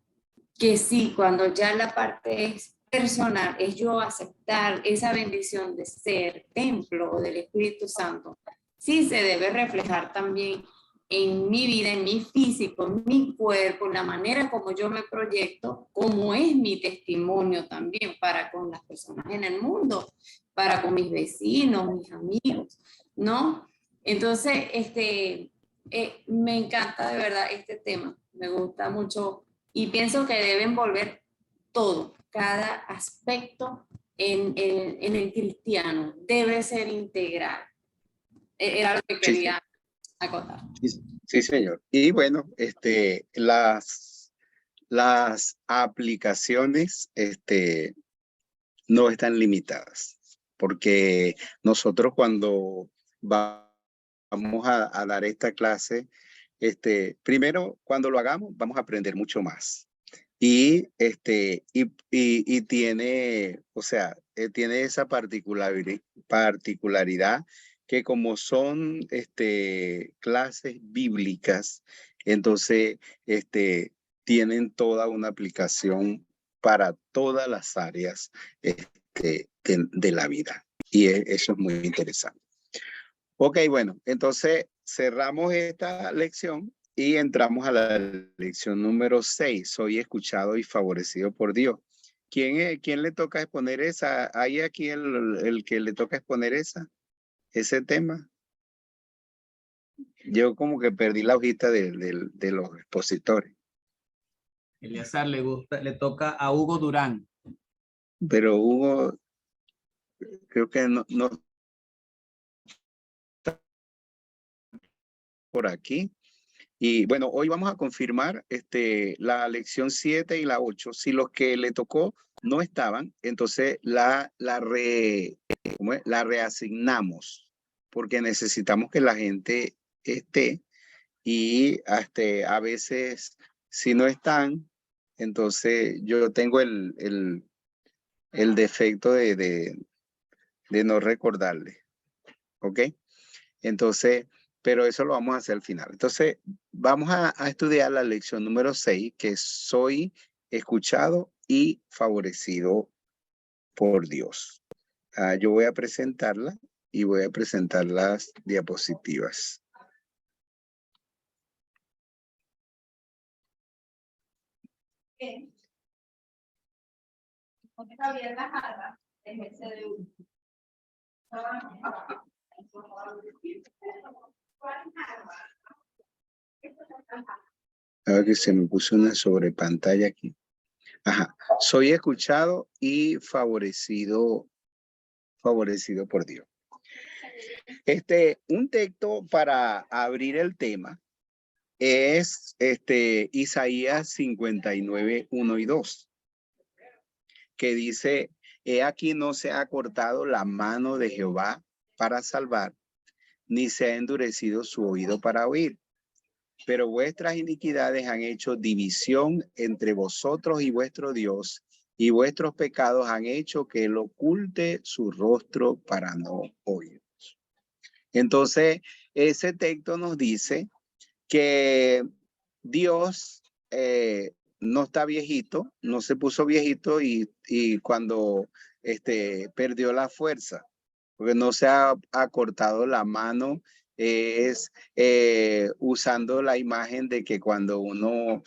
sí, cuando ya la parte es personal, es yo aceptar esa bendición de ser templo del Espíritu Santo, sí se debe reflejar también en mi vida, en mi físico, en mi cuerpo, en la manera como yo me proyecto, como es mi testimonio también para con las personas en el mundo, para con mis vecinos, mis amigos, ¿no? Entonces, me encanta de verdad este tema, me gusta mucho y pienso que deben volver todo, cada aspecto en el cristiano debe ser integral. Era lo que quería acotar. Sí, señor. Y bueno, las aplicaciones no están limitadas, porque nosotros cuando vamos a dar esta clase, primero, cuando lo hagamos, vamos a aprender mucho más. Y tiene, o sea, tiene esa particularidad que como son clases bíblicas, entonces tienen toda una aplicación para todas las áreas de la vida. Y eso es muy interesante. Ok, bueno, entonces cerramos esta lección y entramos a la lección número 6. Soy escuchado y favorecido por Dios. ¿Quién le toca exponer esa? ¿Hay aquí el que le toca exponer ese tema? Yo como que perdí la hojita de los expositores. Eleazar le toca a Hugo Durán. Pero Hugo, creo que no está por aquí. Y bueno, hoy vamos a confirmar la lección 7 y la 8. Si los que le tocó no estaban, entonces la reasignamos, porque necesitamos que la gente esté y a veces si no están, entonces yo tengo el defecto de no recordarle. ¿Ok? Entonces, pero eso lo vamos a hacer al final. Entonces, vamos a estudiar la lección número 6, que es soy escuchado y favorecido por Dios. Yo voy a presentarla y voy a presentar las diapositivas. A ver que se me puso una sobrepantalla aquí. Ajá. Soy escuchado y favorecido por Dios. Un texto para abrir el tema es Isaías 59, 1 y 2, que dice: he aquí no se ha cortado la mano de Jehová para salvar, ni se ha endurecido su oído para oír. Pero vuestras iniquidades han hecho división entre vosotros y vuestro Dios, y vuestros pecados han hecho que él oculte su rostro para no oír. Entonces, ese texto nos dice que Dios no está viejito, no se puso viejito y cuando perdió la fuerza, porque no se ha cortado la mano, es usando la imagen de que cuando uno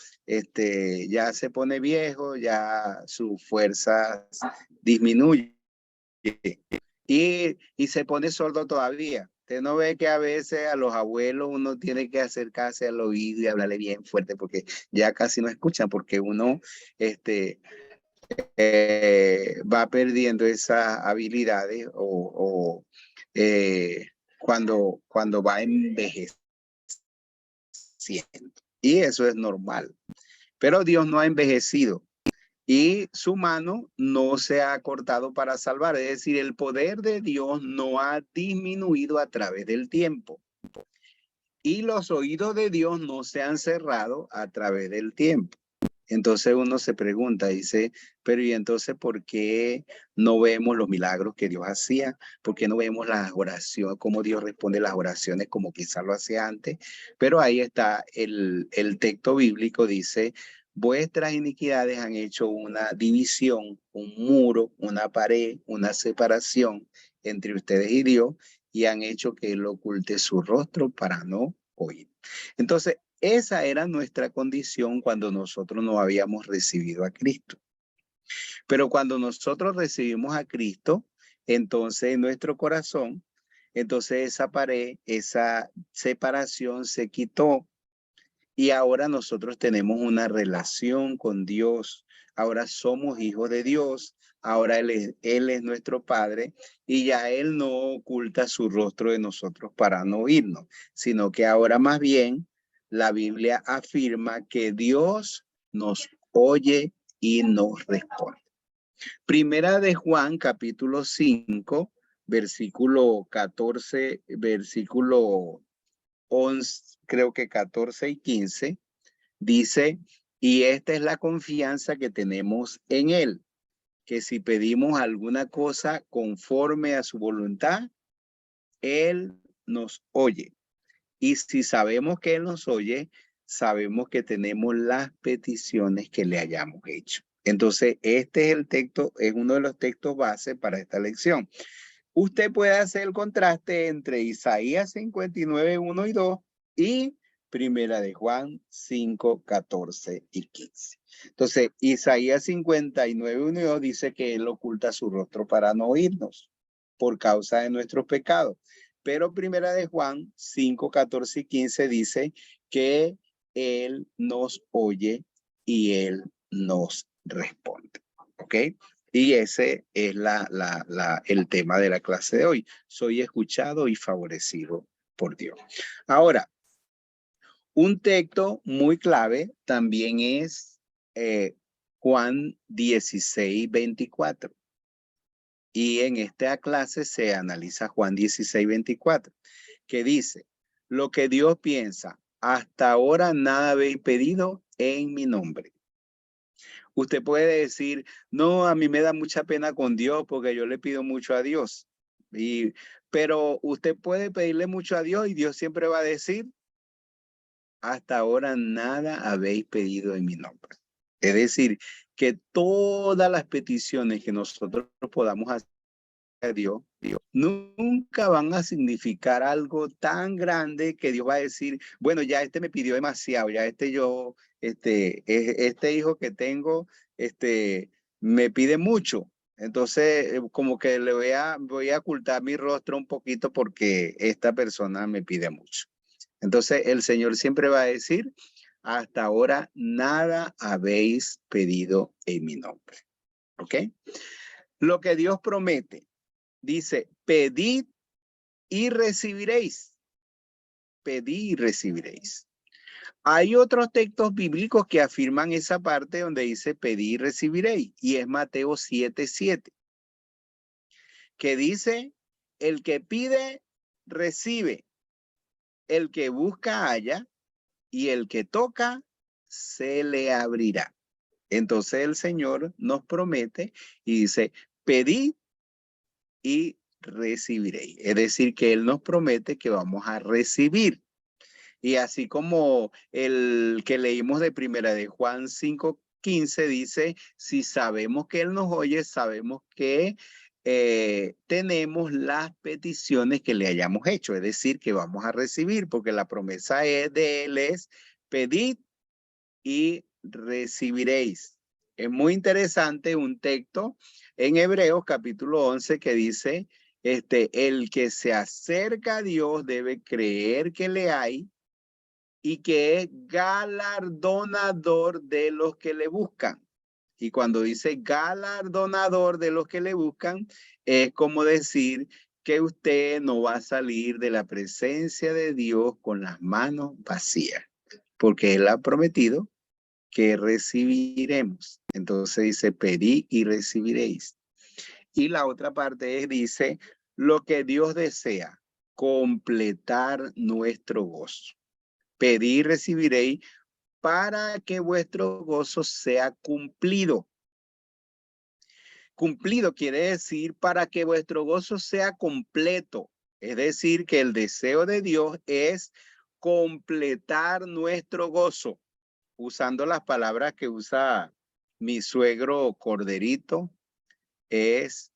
ya se pone viejo, ya su fuerza disminuye y se pone sordo todavía. Usted no ve que a veces a los abuelos uno tiene que acercarse al oído y hablarle bien fuerte porque ya casi no escuchan, porque uno va perdiendo esas habilidades cuando va envejeciendo. Y eso es normal. Pero Dios no ha envejecido y su mano no se ha cortado para salvar. Es decir, el poder de Dios no ha disminuido a través del tiempo. Y los oídos de Dios no se han cerrado a través del tiempo. Entonces uno se pregunta, dice, pero ¿y entonces por qué no vemos los milagros que Dios hacía? ¿Por qué no vemos las oraciones, cómo Dios responde las oraciones como quizás lo hacía antes? Pero ahí está el texto bíblico, dice: vuestras iniquidades han hecho una división, un muro, una pared, una separación entre ustedes y Dios, y han hecho que él oculte su rostro para no oír. Entonces, esa era nuestra condición cuando nosotros no habíamos recibido a Cristo. Pero cuando nosotros recibimos a Cristo, entonces en nuestro corazón, entonces esa pared, esa separación se quitó. Y ahora nosotros tenemos una relación con Dios. Ahora somos hijos de Dios. Ahora Él es nuestro Padre y ya Él no oculta su rostro de nosotros para no oírnos, sino que ahora más bien la Biblia afirma que Dios nos oye y nos responde. Primera de Juan, capítulo 5, versículo 14, versículo 11, creo que 14 y 15, dice: y esta es la confianza que tenemos en Él, que si pedimos alguna cosa conforme a su voluntad, Él nos oye. Y si sabemos que Él nos oye, sabemos que tenemos las peticiones que le hayamos hecho. Entonces, este es el texto, es uno de los textos base para esta lección. Usted puede hacer el contraste entre Isaías 59, 1 y 2 y Primera de Juan 5, 14 y 15. Entonces, Isaías 59, 1 y 2 dice que Él oculta su rostro para no oírnos por causa de nuestros pecados. Pero Primera de Juan 5, 14 y 15 dice que Él nos oye y Él nos responde. ¿Ok? Y ese es el tema de la clase de hoy. Soy escuchado y favorecido por Dios. Ahora, un texto muy clave también es Juan 16, 24. Y en esta clase se analiza Juan 16, 24, que dice: lo que Dios piensa, hasta ahora nada habéis pedido en mi nombre. Usted puede decir: no, a mí me da mucha pena con Dios porque yo le pido mucho a Dios. Pero usted puede pedirle mucho a Dios y Dios siempre va a decir: hasta ahora nada habéis pedido en mi nombre. Es decir, que todas las peticiones que nosotros podamos hacer a Dios nunca van a significar algo tan grande que Dios va a decir: bueno, ya me pidió demasiado, ya este hijo que tengo, me pide mucho. Entonces, como que voy a ocultar mi rostro un poquito porque esta persona me pide mucho. Entonces, el Señor siempre va a decir: hasta ahora nada habéis pedido en mi nombre. ¿Ok? Lo que Dios promete, dice, pedid y recibiréis. Pedid y recibiréis. Hay otros textos bíblicos que afirman esa parte donde dice pedid y recibiréis. Y es Mateo 7:7. Que dice, el que pide, recibe. El que busca, halla. Y el que toca, se le abrirá. Entonces el Señor nos promete y dice, pedid y recibiréis. Es decir, que Él nos promete que vamos a recibir. Y así como el que leímos de primera de Juan 5:15 dice, si sabemos que Él nos oye, sabemos que tenemos las peticiones que le hayamos hecho. Es decir, que vamos a recibir, porque la promesa de Él es pedid y recibiréis. Es muy interesante un texto en Hebreos capítulo 11 que dice, el que se acerca a Dios debe creer que le hay y que es galardonador de los que le buscan. Y cuando dice galardonador de los que le buscan, es como decir que usted no va a salir de la presencia de Dios con las manos vacías, porque Él ha prometido que recibiremos. Entonces dice, pedid y recibiréis. Y la otra parte dice, lo que Dios desea, completar nuestro gozo. Pedid y recibiréis para que vuestro gozo sea cumplido. Cumplido quiere decir para que vuestro gozo sea completo. Es decir, que el deseo de Dios es completar nuestro gozo. Usando las palabras que usa mi suegro Corderito, es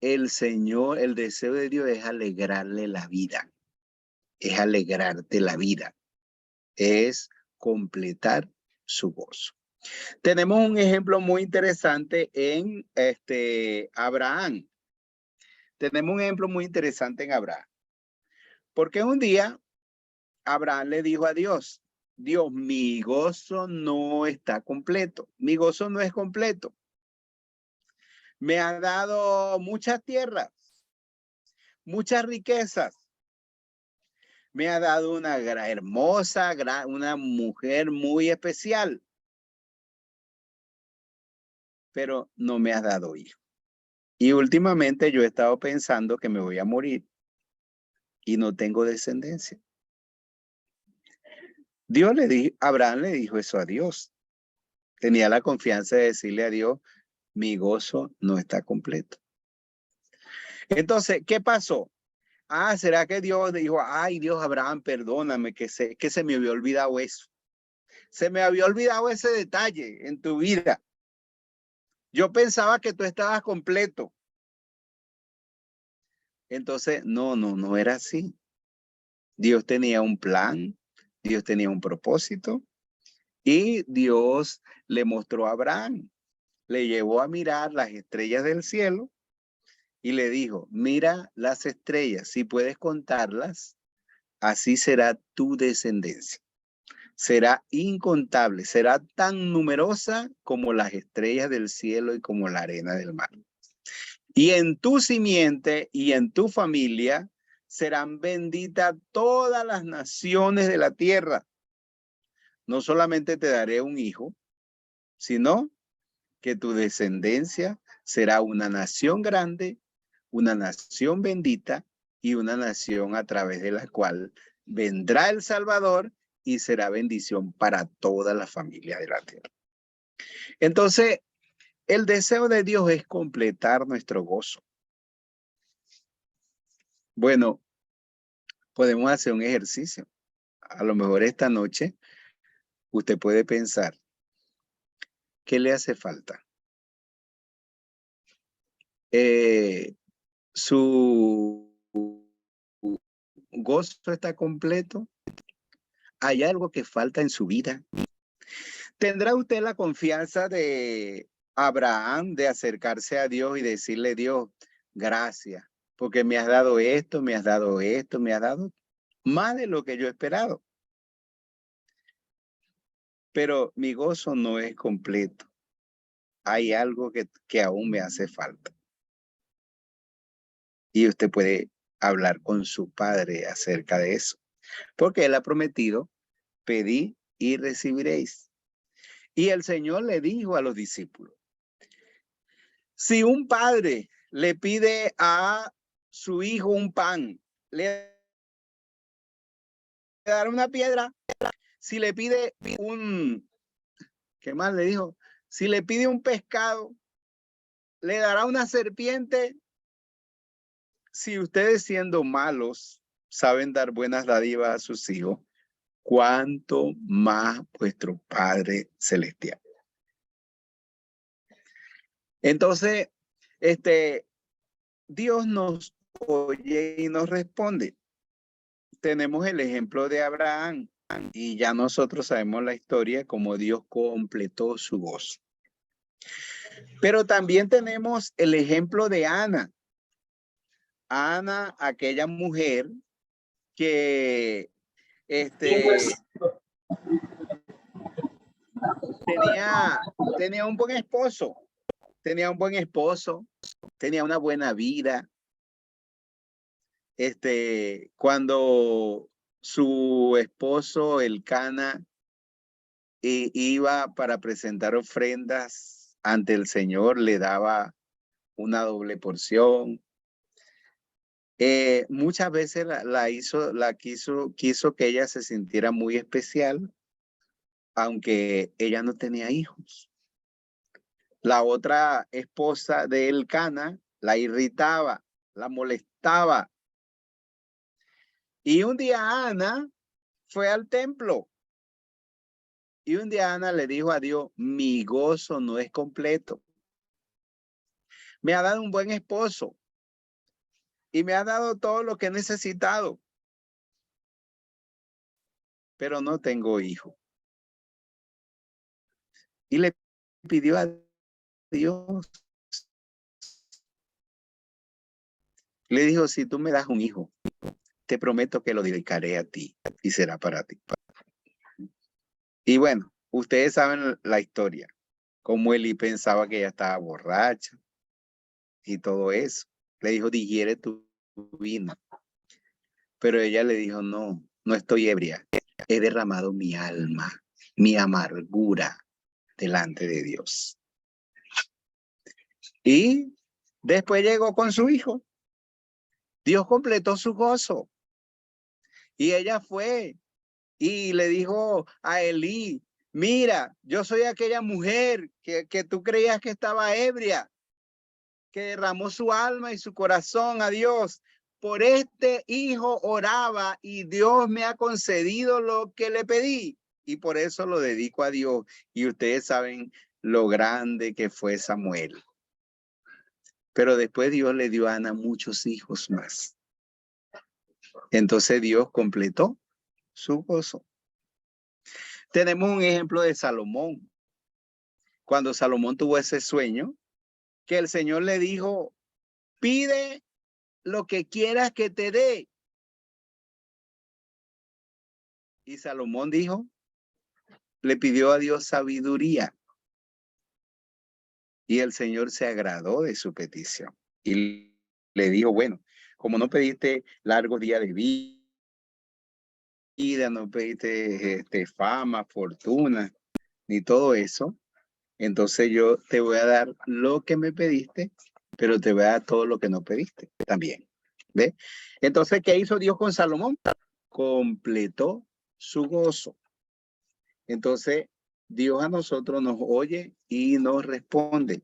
el Señor, el deseo de Dios es alegrarle la vida, es alegrarte la vida, es completar su gozo. Tenemos un ejemplo muy interesante en Abraham. Tenemos un ejemplo muy interesante en Abraham. Porque un día Abraham le dijo a Dios, Dios, mi gozo no está completo. Mi gozo no es completo. Me ha dado muchas tierras, muchas riquezas. Me ha dado una hermosa, una mujer muy especial. Pero no me has dado hijo. Y últimamente yo he estado pensando que me voy a morir y no tengo descendencia. Abraham le dijo eso a Dios. Tenía la confianza de decirle a Dios, mi gozo no está completo. Entonces, ¿qué pasó? ¿Será que Dios dijo, ay Dios, Abraham, perdóname, que se me había olvidado eso? Se me había olvidado ese detalle en tu vida. Yo pensaba que tú estabas completo. Entonces, no era así. Dios tenía un plan, Dios tenía un propósito y Dios le mostró a Abraham, le llevó a mirar las estrellas del cielo y le dijo, mira las estrellas, si puedes contarlas, así será tu descendencia. Será incontable, será tan numerosa como las estrellas del cielo y como la arena del mar. Y en tu simiente y en tu familia serán benditas todas las naciones de la tierra. No solamente te daré un hijo, sino que tu descendencia será una nación grande, una nación bendita y una nación a través de la cual vendrá el Salvador y será bendición para toda la familia de la tierra. Entonces, el deseo de Dios es completar nuestro gozo. Bueno, podemos hacer un ejercicio. A lo mejor esta noche usted puede pensar, ¿qué le hace falta? Su gozo está completo. ¿Hay algo que falta en su vida? ¿Tendrá usted la confianza de Abraham de acercarse a Dios y decirle, Dios, gracias, porque me has dado esto, me has dado esto, me has dado más de lo que yo he esperado? pero mi gozo no es completo. Hay algo que aún me hace falta. Y usted puede hablar con su padre acerca de eso, porque él ha prometido, pedid y recibiréis. Y el Señor le dijo a los discípulos, si un padre le pide a su hijo un pan, le dará una piedra. Si le pide ¿qué más le dijo? Si le pide un pescado, le dará una serpiente. Si ustedes siendo malos saben dar buenas dádivas a sus hijos, ¿cuánto más vuestro Padre Celestial? Entonces, Dios nos oye y nos responde. Tenemos el ejemplo de Abraham y ya nosotros sabemos la historia como Dios completó su gozo. Pero también tenemos el ejemplo de Ana. Ana, aquella mujer que tenía un buen esposo, tenía una buena vida. Cuando su esposo Elcana iba para presentar ofrendas ante el Señor, le daba una doble porción. Muchas veces quiso que ella se sintiera muy especial, aunque ella no tenía hijos. La otra esposa de Elcana la irritaba, la molestaba. Y un día Ana fue al templo. Y un día Ana le dijo a Dios, mi gozo no es completo. Me ha dado un buen esposo. Y me ha dado todo lo que he necesitado. Pero no tengo hijo. Y le pidió a Dios. Le dijo, si tú me das un hijo, te prometo que lo dedicaré a ti y será para ti. Y bueno, ustedes saben la historia. Cómo Eli pensaba que ella estaba borracha y todo eso. Le dijo, digiere tu vino. Pero ella le dijo, no, no estoy ebria. He derramado mi alma, mi amargura delante de Dios. Y después llegó con su hijo. Dios completó su gozo. Y ella fue y le dijo a Elí, mira, yo soy aquella mujer que tú creías que estaba ebria, que derramó su alma y su corazón a Dios. Por este hijo oraba y Dios me ha concedido lo que le pedí. Y por eso lo dedico a Dios. Y ustedes saben lo grande que fue Samuel. Pero después Dios le dio a Ana muchos hijos más. Entonces Dios completó su gozo. Tenemos un ejemplo de Salomón. Cuando Salomón tuvo ese sueño, que el Señor le dijo, pide lo que quieras que te dé. Y Salomón dijo, le pidió a Dios sabiduría. Y el Señor se agradó de su petición. Y le dijo, bueno, como no pediste largos días de vida, no pediste fama, fortuna, ni todo eso, entonces yo te voy a dar lo que me pediste, pero te voy a dar todo lo que no pediste también. ¿Ve? Entonces, ¿qué hizo Dios con Salomón? Completó su gozo. Entonces, Dios a nosotros nos oye y nos responde.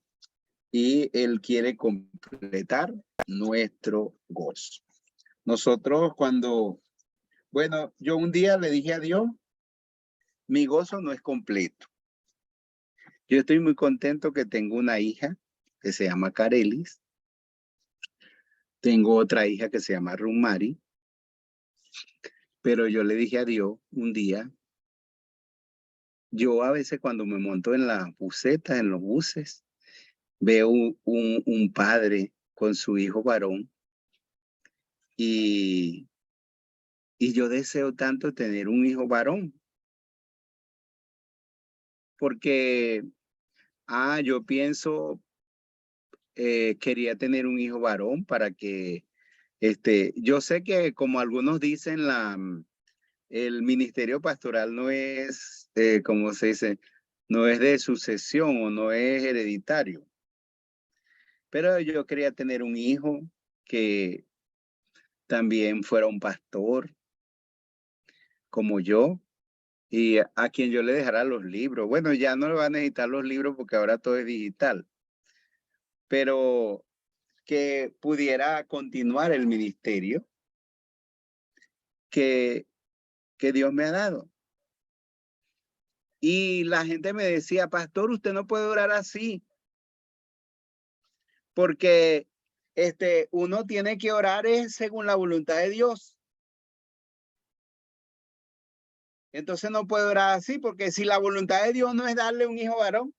Y Él quiere completar nuestro gozo. Nosotros bueno, yo un día le dije a Dios, mi gozo no es completo. Yo estoy muy contento que tengo una hija que se llama Carelis. Tengo otra hija que se llama Rumari. Pero yo le dije a Dios un día, yo a veces cuando me monto en la buseta, en los buses, veo un padre con su hijo varón y yo deseo tanto tener un hijo varón. porque, yo pienso, quería tener un hijo varón para que, yo sé que como algunos dicen, el ministerio pastoral no es, como se dice, no es de sucesión o no es hereditario. Pero yo quería tener un hijo que también fuera un pastor como yo y a quien yo le dejara los libros. Bueno, ya no le va a necesitar los libros porque ahora todo es digital, pero que pudiera continuar el ministerio que Dios me ha dado. Y la gente me decía, pastor, usted no puede orar así, porque uno tiene que orar según la voluntad de Dios. Entonces no puede orar así, porque si la voluntad de Dios no es darle un hijo varón,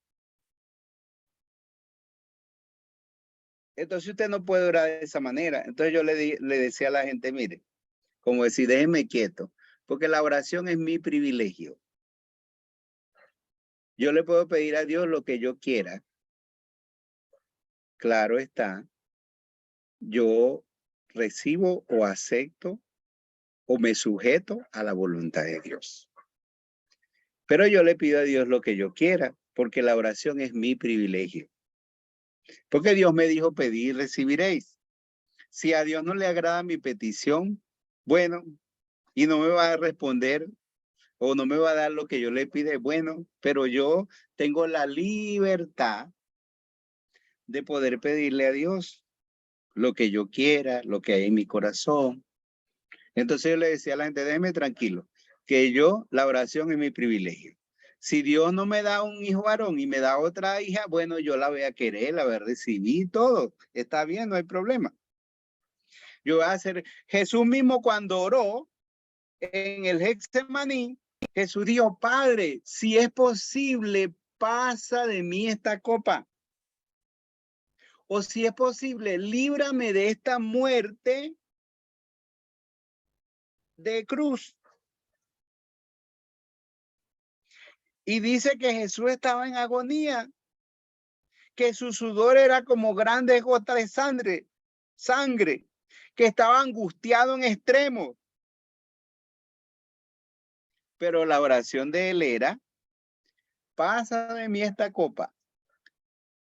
entonces usted no puede orar de esa manera. Entonces yo le decía a la gente, mire, como decir, déjenme quieto, porque la oración es mi privilegio. Yo le puedo pedir a Dios lo que yo quiera. Claro está, yo recibo o acepto o me sujeto a la voluntad de Dios. Pero yo le pido a Dios lo que yo quiera, porque la oración es mi privilegio. Porque Dios me dijo, pedir, recibiréis. Si a Dios no le agrada mi petición, bueno, y no me va a responder o no me va a dar lo que yo le pide, bueno, pero yo tengo la libertad de poder pedirle a Dios lo que yo quiera, lo que hay en mi corazón. Entonces yo le decía a la gente, déjeme tranquilo, que la oración es mi privilegio. Si Dios no me da un hijo varón y me da otra hija, bueno, yo la voy a querer, la voy a recibir, todo. Está bien, no hay problema. Yo voy a hacer, Jesús mismo cuando oró en el Getsemaní, Jesús dijo, Padre, si es posible, pasa de mí esta copa. O si es posible, líbrame de esta muerte de cruz. Y dice que Jesús estaba en agonía, que su sudor era como grandes gotas de sangre, que estaba angustiado en extremo. Pero la oración de él era, pasa de mí esta copa,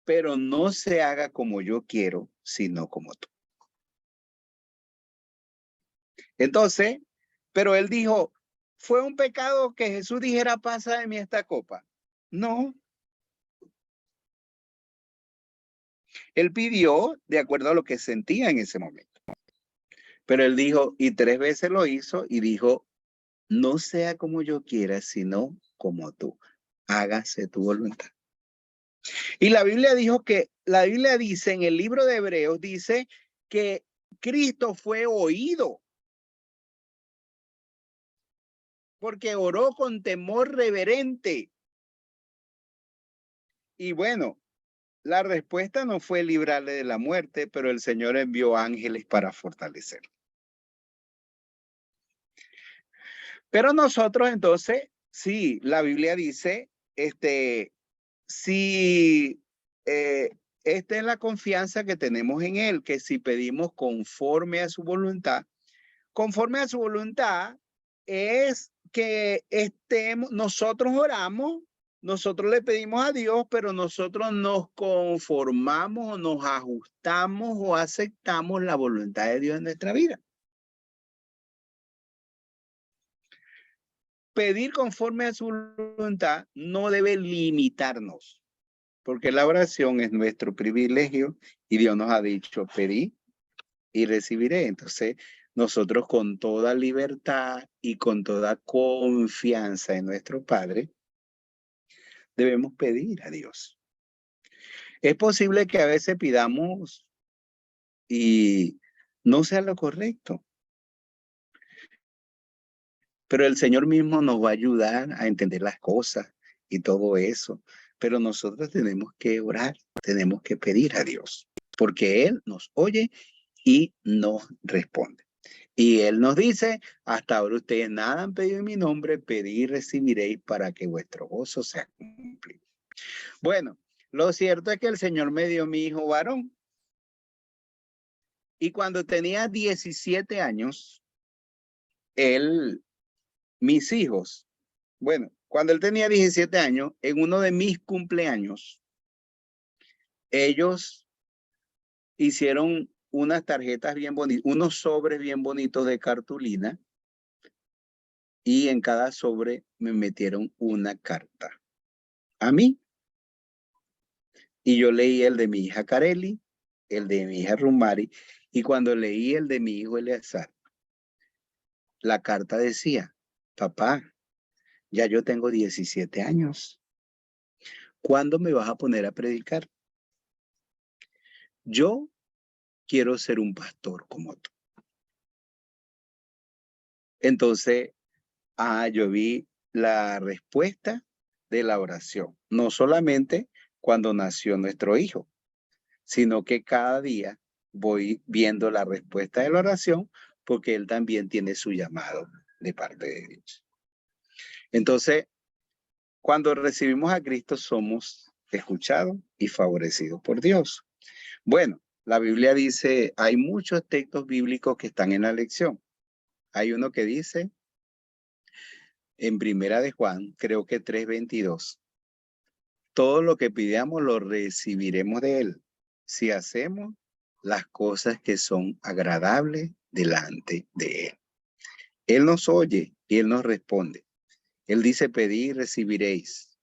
pero no se haga como yo quiero, sino como tú. Entonces, pero él dijo, ¿fue un pecado que Jesús dijera, pasa de mí esta copa? No. Él pidió de acuerdo a lo que sentía en ese momento. Pero él dijo, y 3 veces lo hizo y dijo, no sea como yo quiera, sino como tú. Hágase tu voluntad. Y la Biblia dice en el libro de Hebreos, dice que Cristo fue oído porque oró con temor reverente. Y bueno, la respuesta no fue librarle de la muerte, pero el Señor envió ángeles para fortalecerlo. Pero nosotros entonces, sí, la Biblia dice, si esta es la confianza que tenemos en Él, que si pedimos conforme a su voluntad es que nosotros oramos, nosotros le pedimos a Dios, pero nosotros nos conformamos o nos ajustamos o aceptamos la voluntad de Dios en nuestra vida. Pedir conforme a su voluntad no debe limitarnos, porque la oración es nuestro privilegio y Dios nos ha dicho, pedí y recibiré. Entonces, nosotros con toda libertad y con toda confianza en nuestro Padre, debemos pedir a Dios. Es posible que a veces pidamos y no sea lo correcto, pero el Señor mismo nos va a ayudar a entender las cosas y todo eso. Pero nosotros tenemos que orar, tenemos que pedir a Dios, porque Él nos oye y nos responde. Y él nos dice, hasta ahora ustedes nada han pedido en mi nombre, pedid y recibiréis para que vuestro gozo sea cumplido. Bueno, lo cierto es que el Señor me dio mi hijo varón. Y cuando tenía 17 años, mis hijos, bueno, cuando él tenía 17 años, en uno de mis cumpleaños, ellos hicieron unas tarjetas bien bonitas, unos sobres bien bonitos de cartulina, y en cada sobre me metieron una carta a mí. Y yo leí el de mi hija Carely, el de mi hija Rumari, y cuando leí el de mi hijo Eleazar, la carta decía, papá, ya yo tengo 17 años. ¿Cuándo me vas a poner a predicar? Yo quiero ser un pastor como tú. Entonces, yo vi la respuesta de la oración. No solamente cuando nació nuestro hijo, sino que cada día voy viendo la respuesta de la oración porque él también tiene su llamado de parte de Dios. Entonces, cuando recibimos a Cristo somos escuchados y favorecidos por Dios. Bueno, la Biblia dice, hay muchos textos bíblicos que están en la lección. Hay uno que dice, en Primera de Juan, creo que 3:22, todo lo que pidamos lo recibiremos de él, si hacemos las cosas que son agradables delante de él. Él nos oye y él nos responde. Él dice, pedid y recibiréis.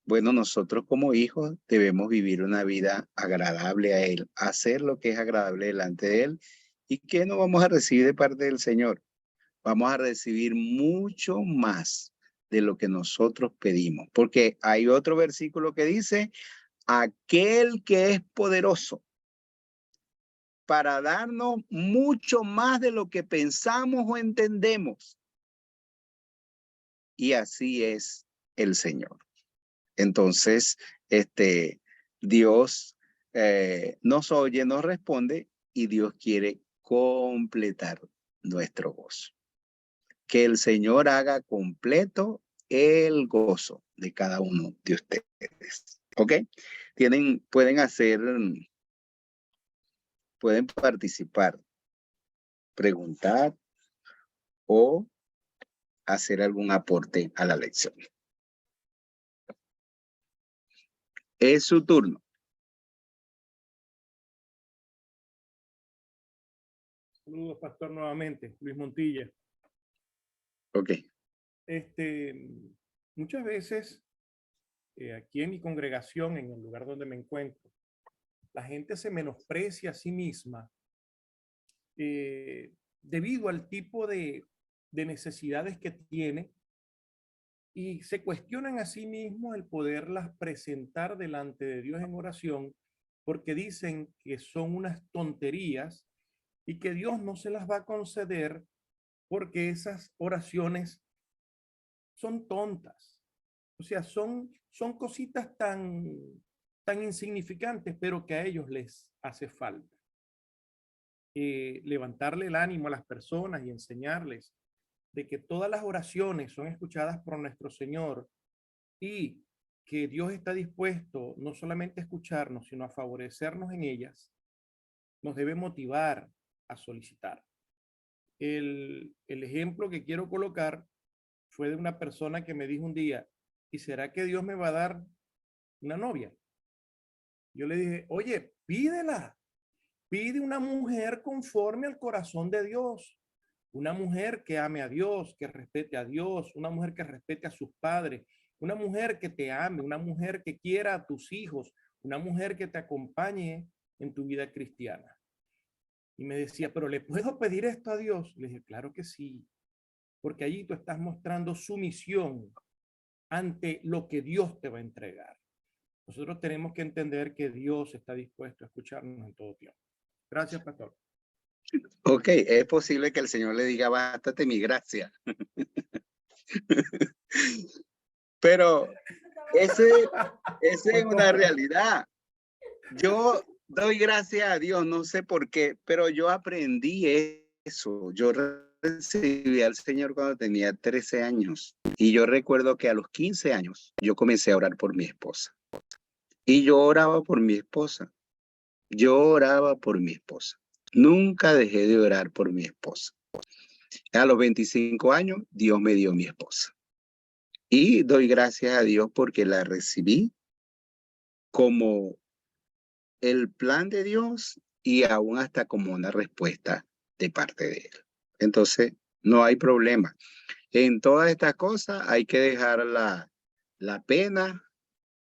Bueno, nosotros como hijos debemos vivir una vida agradable a él, hacer lo que es agradable delante de él. ¿Y qué no vamos a recibir de parte del Señor? Vamos a recibir mucho más de lo que nosotros pedimos. Porque hay otro versículo que dice, aquel que es poderoso para darnos mucho más de lo que pensamos o entendemos. Y así es el Señor. Entonces, Dios nos oye, nos responde y Dios quiere completar nuestro gozo. Que el Señor haga completo el gozo de cada uno de ustedes. ¿Ok? Pueden participar, preguntar o hacer algún aporte a la lección. Es su turno. Saludos, pastor, nuevamente. Luis Montilla. Ok. Muchas veces, aquí en mi congregación, en el lugar donde me encuentro, la gente se menosprecia a sí misma debido al tipo de necesidades que tiene y se cuestionan a sí mismos el poderlas presentar delante de Dios en oración porque dicen que son unas tonterías y que Dios no se las va a conceder porque esas oraciones son tontas. O sea, son cositas tan insignificantes, pero que a ellos les hace falta. Levantarle el ánimo a las personas y enseñarles de que todas las oraciones son escuchadas por nuestro Señor y que Dios está dispuesto no solamente a escucharnos, sino a favorecernos en ellas, nos debe motivar a solicitar. El ejemplo que quiero colocar fue de una persona que me dijo un día, ¿y será que Dios me va a dar una novia? Yo le dije, oye, pídela. Pide una mujer conforme al corazón de Dios. Una mujer que ame a Dios, que respete a Dios, una mujer que respete a sus padres, una mujer que te ame, una mujer que quiera a tus hijos, una mujer que te acompañe en tu vida cristiana. Y me decía, ¿pero le puedo pedir esto a Dios? Le dije, claro que sí, porque allí tú estás mostrando sumisión ante lo que Dios te va a entregar. Nosotros tenemos que entender que Dios está dispuesto a escucharnos en todo tiempo. Gracias, pastor. Ok, es posible que el Señor le diga, bástate mi gracia. Pero esa es una realidad. Yo doy gracias a Dios, no sé por qué, pero yo aprendí eso. Yo recibí al Señor cuando tenía 13 años. Y yo recuerdo que a los 15 años yo comencé a orar por mi esposa. Y yo oraba por mi esposa. Yo oraba por mi esposa. Nunca dejé de orar por mi esposa. A los 25 años, Dios me dio mi esposa. Y doy gracias a Dios porque la recibí como el plan de Dios y aún hasta como una respuesta de parte de Él. Entonces, no hay problema. En todas estas cosas hay que dejar la pena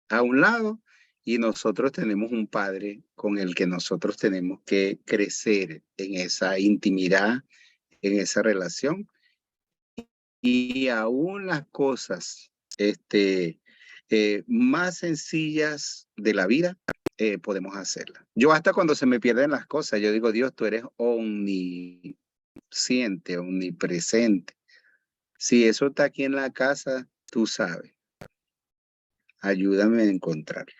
a un lado y nosotros tenemos un Padre con el que nosotros tenemos que crecer en esa intimidad, en esa relación. Y aún las cosas más sencillas de la vida podemos hacerlas. Yo hasta cuando se me pierden las cosas, yo digo, Dios, tú eres omnisciente, omnipresente. Si eso está aquí en la casa, tú sabes. Ayúdame a encontrarlo.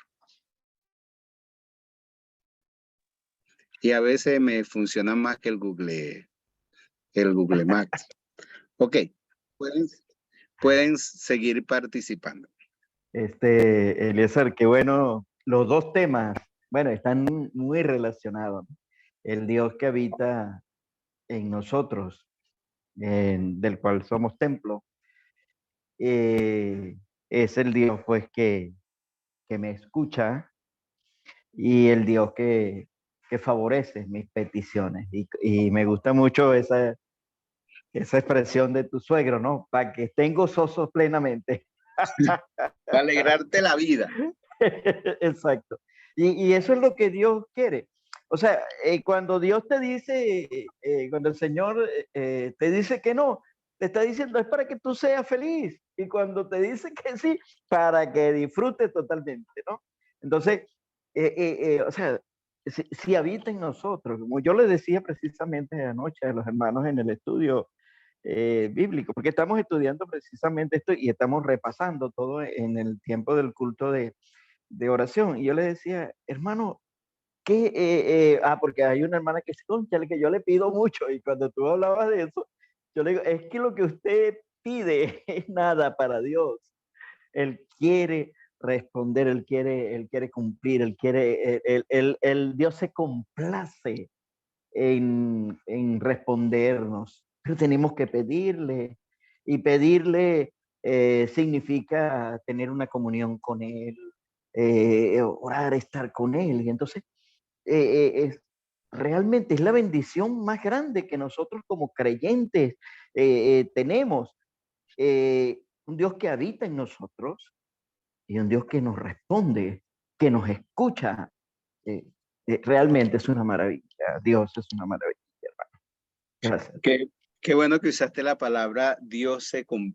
Y a veces me funciona más que el Google Maps. Ok, pueden seguir participando. Eliezer, qué bueno. Los dos temas, bueno, están muy relacionados. El Dios que habita en nosotros, del cual somos templo, es el Dios pues que me escucha y el Dios que favorece mis peticiones. Y me gusta mucho esa expresión de tu suegro, ¿no? Para que estén gozosos plenamente. Para alegrarte la vida. Exacto. Y eso es lo que Dios quiere. O sea, cuando Dios te dice, cuando el Señor te dice que no, te está diciendo es para que tú seas feliz. Y cuando te dice que sí, para que disfrutes totalmente, ¿no? Entonces, o sea, si habita en nosotros, como yo les decía precisamente anoche a los hermanos en el estudio bíblico, porque estamos estudiando precisamente esto y estamos repasando todo en el tiempo del culto de oración. Y yo le decía, hermano, porque hay una hermana que se concha, que yo le pido mucho, y cuando tú hablabas de eso, yo le digo, es que lo que usted pide es nada para Dios. Él quiere responder, él quiere cumplir, el Dios se complace en respondernos, pero tenemos que pedirle, y pedirle significa tener una comunión con Él, orar, estar con Él, y entonces realmente es la bendición más grande que nosotros como creyentes tenemos, un Dios que habita en nosotros y un Dios que nos responde, que nos escucha. Realmente es una maravilla. Dios es una maravilla, hermano. Gracias. Qué bueno que usaste la palabra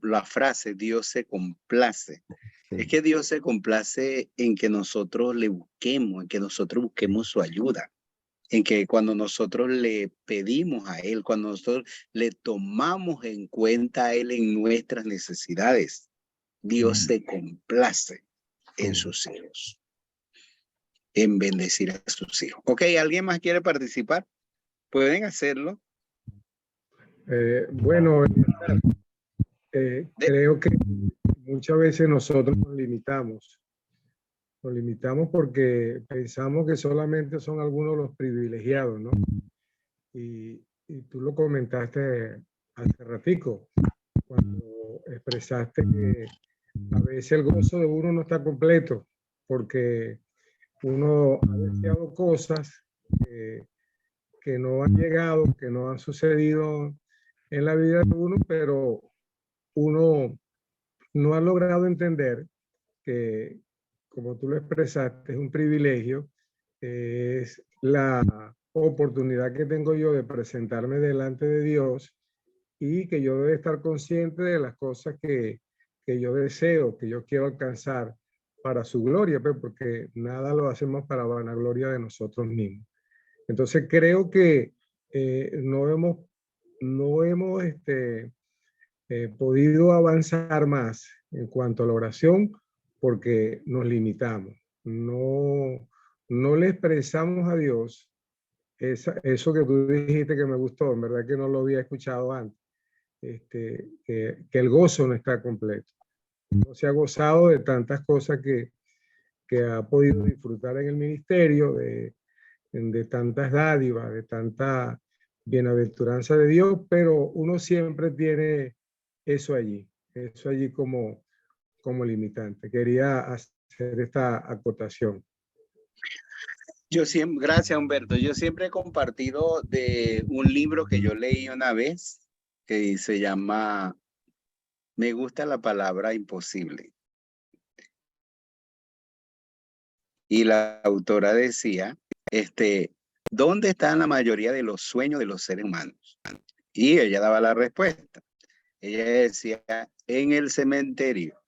la frase Dios se complace. Sí. Es que Dios se complace en que nosotros le busquemos, en que nosotros busquemos su ayuda, en que cuando nosotros le pedimos a Él, cuando nosotros le tomamos en cuenta a Él en nuestras necesidades, Dios se complace en sus hijos, en bendecir a sus hijos. Ok, ¿alguien más quiere participar? Pueden hacerlo. Bueno, creo que muchas veces nosotros nos limitamos porque pensamos que solamente son algunos los privilegiados, ¿no? Y tú lo comentaste hace ratico, cuando expresaste que a veces el gozo de uno no está completo, porque uno ha deseado cosas que no han llegado, que no han sucedido en la vida de uno, pero uno no ha logrado entender que, como tú lo expresaste, es un privilegio, es la oportunidad que tengo yo de presentarme delante de Dios y que yo debo estar consciente de las cosas que yo deseo, que yo quiero alcanzar para su gloria, pues, porque nada lo hacemos para vanagloria de nosotros mismos. Entonces creo que no hemos podido avanzar más en cuanto a la oración porque nos limitamos. No le expresamos a Dios eso que tú dijiste que me gustó, en verdad que no lo había escuchado antes, que el gozo no está completo. No se ha gozado de tantas cosas que ha podido disfrutar en el ministerio, de tantas dádivas, de tanta bienaventuranza de Dios, pero uno siempre tiene eso allí como limitante. Quería hacer esta acotación. Yo siempre, gracias Humberto, yo siempre he compartido de un libro que yo leí una vez que se llama Me gusta la palabra imposible. Y la autora decía, ¿dónde están la mayoría de los sueños de los seres humanos? Y ella daba la respuesta. Ella decía, en el cementerio,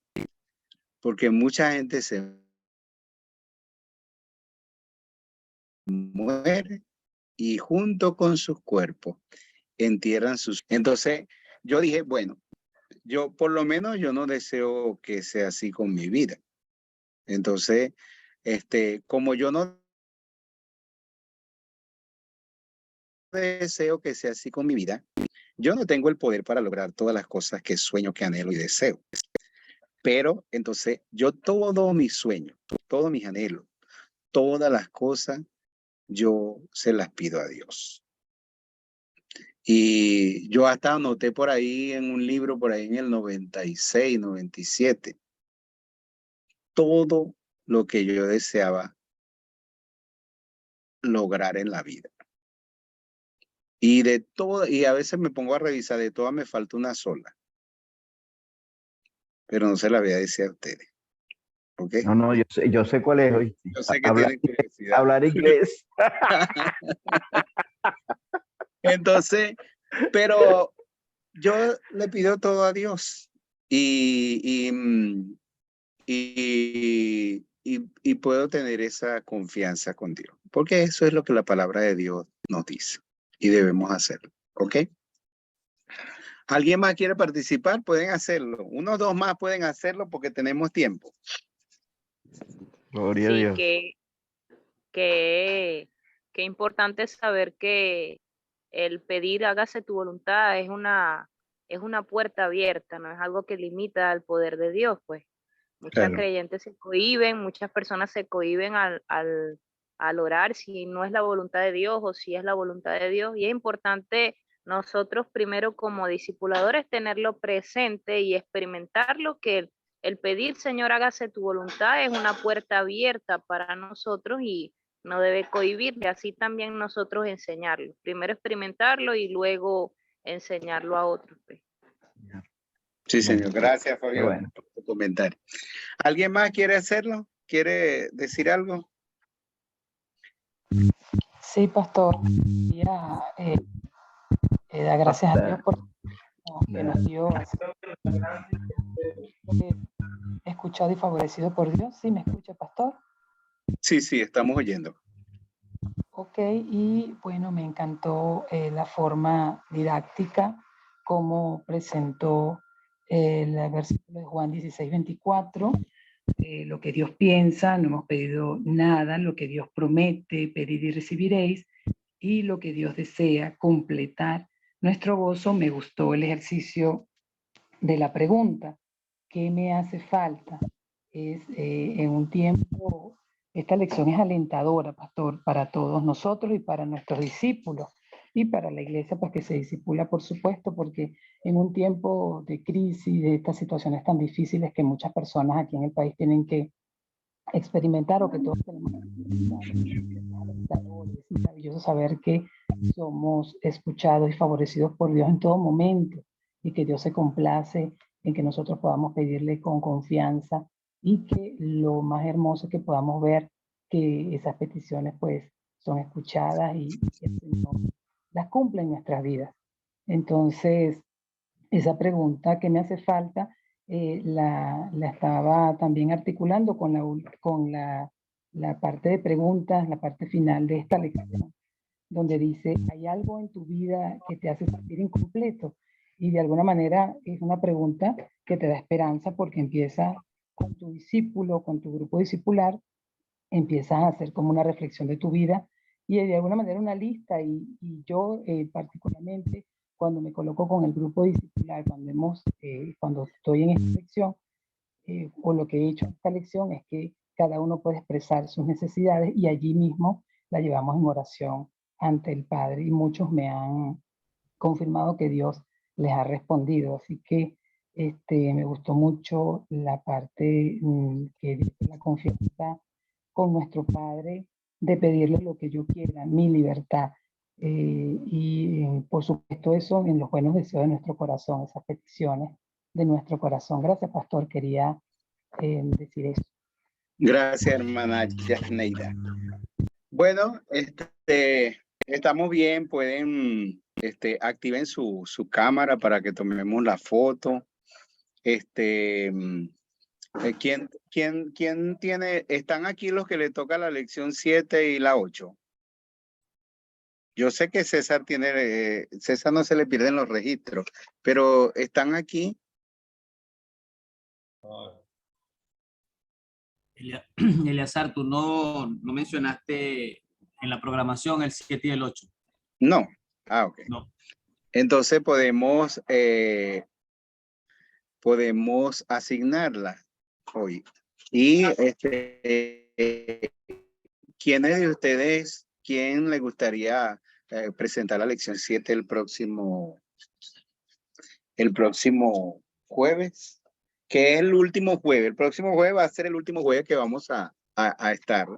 porque mucha gente se muere y junto con sus cuerpos entierran sus... Entonces yo dije, bueno, yo por lo menos yo no deseo que sea así con mi vida. Entonces, como yo no deseo que sea así con mi vida, yo no tengo el poder para lograr todas las cosas que sueño, que anhelo y deseo. Pero entonces yo todo mis sueños, todos mis anhelos, todas las cosas, yo se las pido a Dios. Y yo hasta anoté por ahí en un libro, por ahí en el 96, 97, todo lo que yo deseaba lograr en la vida. Y de todo, y a veces me pongo a revisar, de todas me falta una sola. Pero no se la voy a decir a ustedes. ¿Ok? No, yo sé cuál es hoy. Yo sé que tienen curiosidad. Hablar inglés. Entonces, pero yo le pido todo a Dios y puedo tener esa confianza con Dios, porque eso es lo que la palabra de Dios nos dice y debemos hacerlo. ¿Ok? ¿Alguien más quiere participar? Pueden hacerlo. Unos dos más pueden hacerlo porque tenemos tiempo. Gloria a Dios. Qué importante saber que el pedir hágase tu voluntad es una puerta abierta, no es algo que limita al poder de Dios, pues. Muchas creyentes se cohíben, muchas personas se cohíben al orar si no es la voluntad de Dios o si es la voluntad de Dios. Y es importante nosotros primero como discipuladores tenerlo presente y experimentarlo, que el pedir, Señor, hágase tu voluntad, es una puerta abierta para nosotros y no debe cohibirle. Así también nosotros enseñarlo. Primero experimentarlo y luego enseñarlo a otros. Pues. Sí, señor. Gracias, Fabio, bueno, por tu comentario. ¿Alguien más quiere hacerlo? ¿Quiere decir algo? Sí, pastor. Ya, da gracias a Dios por que nos dio. Escuchado y favorecido por Dios. ¿Sí me escucha, pastor? Sí, sí, estamos oyendo. Ok, y bueno, me encantó la forma didáctica, como presentó el versículo de Juan 16, 24, lo que Dios piensa, no hemos pedido nada, lo que Dios promete, pedid y recibiréis, y lo que Dios desea, completar nuestro gozo. Me gustó el ejercicio de la pregunta, ¿qué me hace falta? Es en un tiempo, esta lección es alentadora, pastor, para todos nosotros y para nuestros discípulos y para la iglesia, pues que se discipula, por supuesto, porque en un tiempo de crisis, de estas situaciones tan difíciles que muchas personas aquí en el país tienen que experimentar o que todos tenemos que experimentar, es maravilloso saber que somos escuchados y favorecidos por Dios en todo momento y que Dios se complace en que nosotros podamos pedirle con confianza y que lo más hermoso es que podamos ver que esas peticiones pues son escuchadas y el Señor las cumple en nuestras vidas. Entonces, esa pregunta que me hace falta la estaba también articulando con la parte de preguntas, la parte final de esta lección, donde dice, ¿hay algo en tu vida que te hace sentir incompleto? Y de alguna manera es una pregunta que te da esperanza porque empieza con tu discípulo, con tu grupo discipular, empiezas a hacer como una reflexión de tu vida y de alguna manera una lista, y yo particularmente cuando me coloco con el grupo discipular, cuando estoy en esta lección, o lo que he hecho en esta lección es que cada uno puede expresar sus necesidades y allí mismo la llevamos en oración ante el Padre, y muchos me han confirmado que Dios les ha respondido, así que me gustó mucho la parte que dice la confianza con nuestro Padre, de pedirle lo que yo quiera, mi libertad, y por supuesto eso en los buenos deseos de nuestro corazón, esas peticiones de nuestro corazón. Gracias, pastor, quería decir eso. Gracias, hermana Yasneida. Bueno, estamos bien, pueden, activen su cámara para que tomemos la foto. ¿Quién tiene? ¿Están aquí los que le toca la lección 7 y la 8? Yo sé que César tiene, César no se le pierden los registros, pero ¿están aquí? Eleazar, tú no mencionaste en la programación el 7 y el 8. No. Ah, ok. No. Entonces podemos asignarla hoy. Y ¿quiénes de ustedes, quién le gustaría presentar la lección 7 el próximo jueves? Que es el último jueves. El próximo jueves va a ser el último jueves que vamos a estar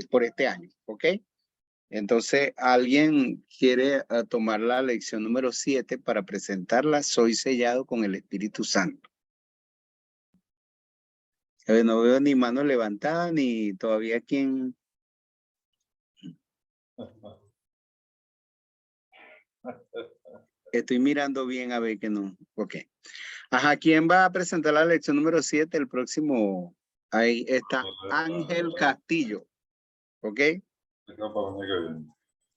por este año, ¿ok? Entonces, ¿alguien quiere tomar la lección número 7 para presentarla? Soy sellado con el Espíritu Santo. No veo ni mano levantada, ni todavía quién. Estoy mirando bien a ver que no. Ok. Ajá, ¿quién va a presentar la lección número 7 el próximo? Ahí está Ángel Castillo. ¿Ok?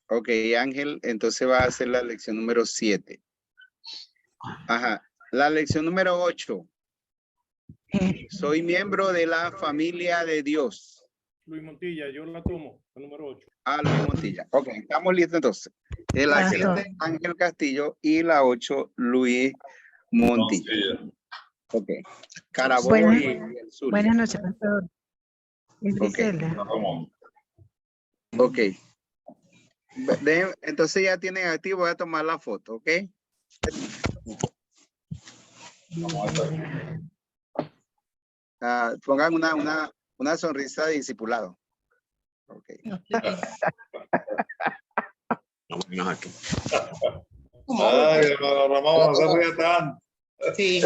Ok, Ángel, entonces va a hacer la lección número 7. Ajá, la lección número 8. Soy miembro de la familia de Dios. Luis Montilla, yo la tomo, la número 8. Ah, Luis Montilla. Ok, estamos listos entonces. La 7, Ángel Castillo, y la 8, Luis Montilla. Ok. Carabobo y el sur. Buenas noches, pastor. Es Okay. Griselda. Ok. Entonces ya tienen activo, voy a tomar la foto, ¿ok? Pongan una sonrisa de discipulado. Ok. Ay, hermano Ramón, no se ríe tanto. Sí.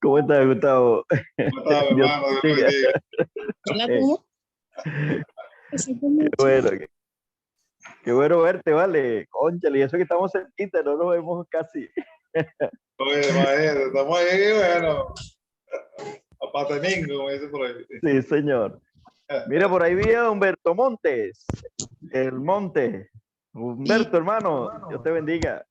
¿Cómo estás, Gustavo? ¿Cómo estás, hermano? Qué bueno. Qué bueno verte, vale. Cónchale, y eso que estamos cerquita, no nos vemos casi. Oye, maestro, estamos ahí, bueno. A Patemingo, como dice por ahí. Sí, señor. Mira, por ahí vi a Humberto Montes. El Monte. Humberto, hermano, Dios te bendiga.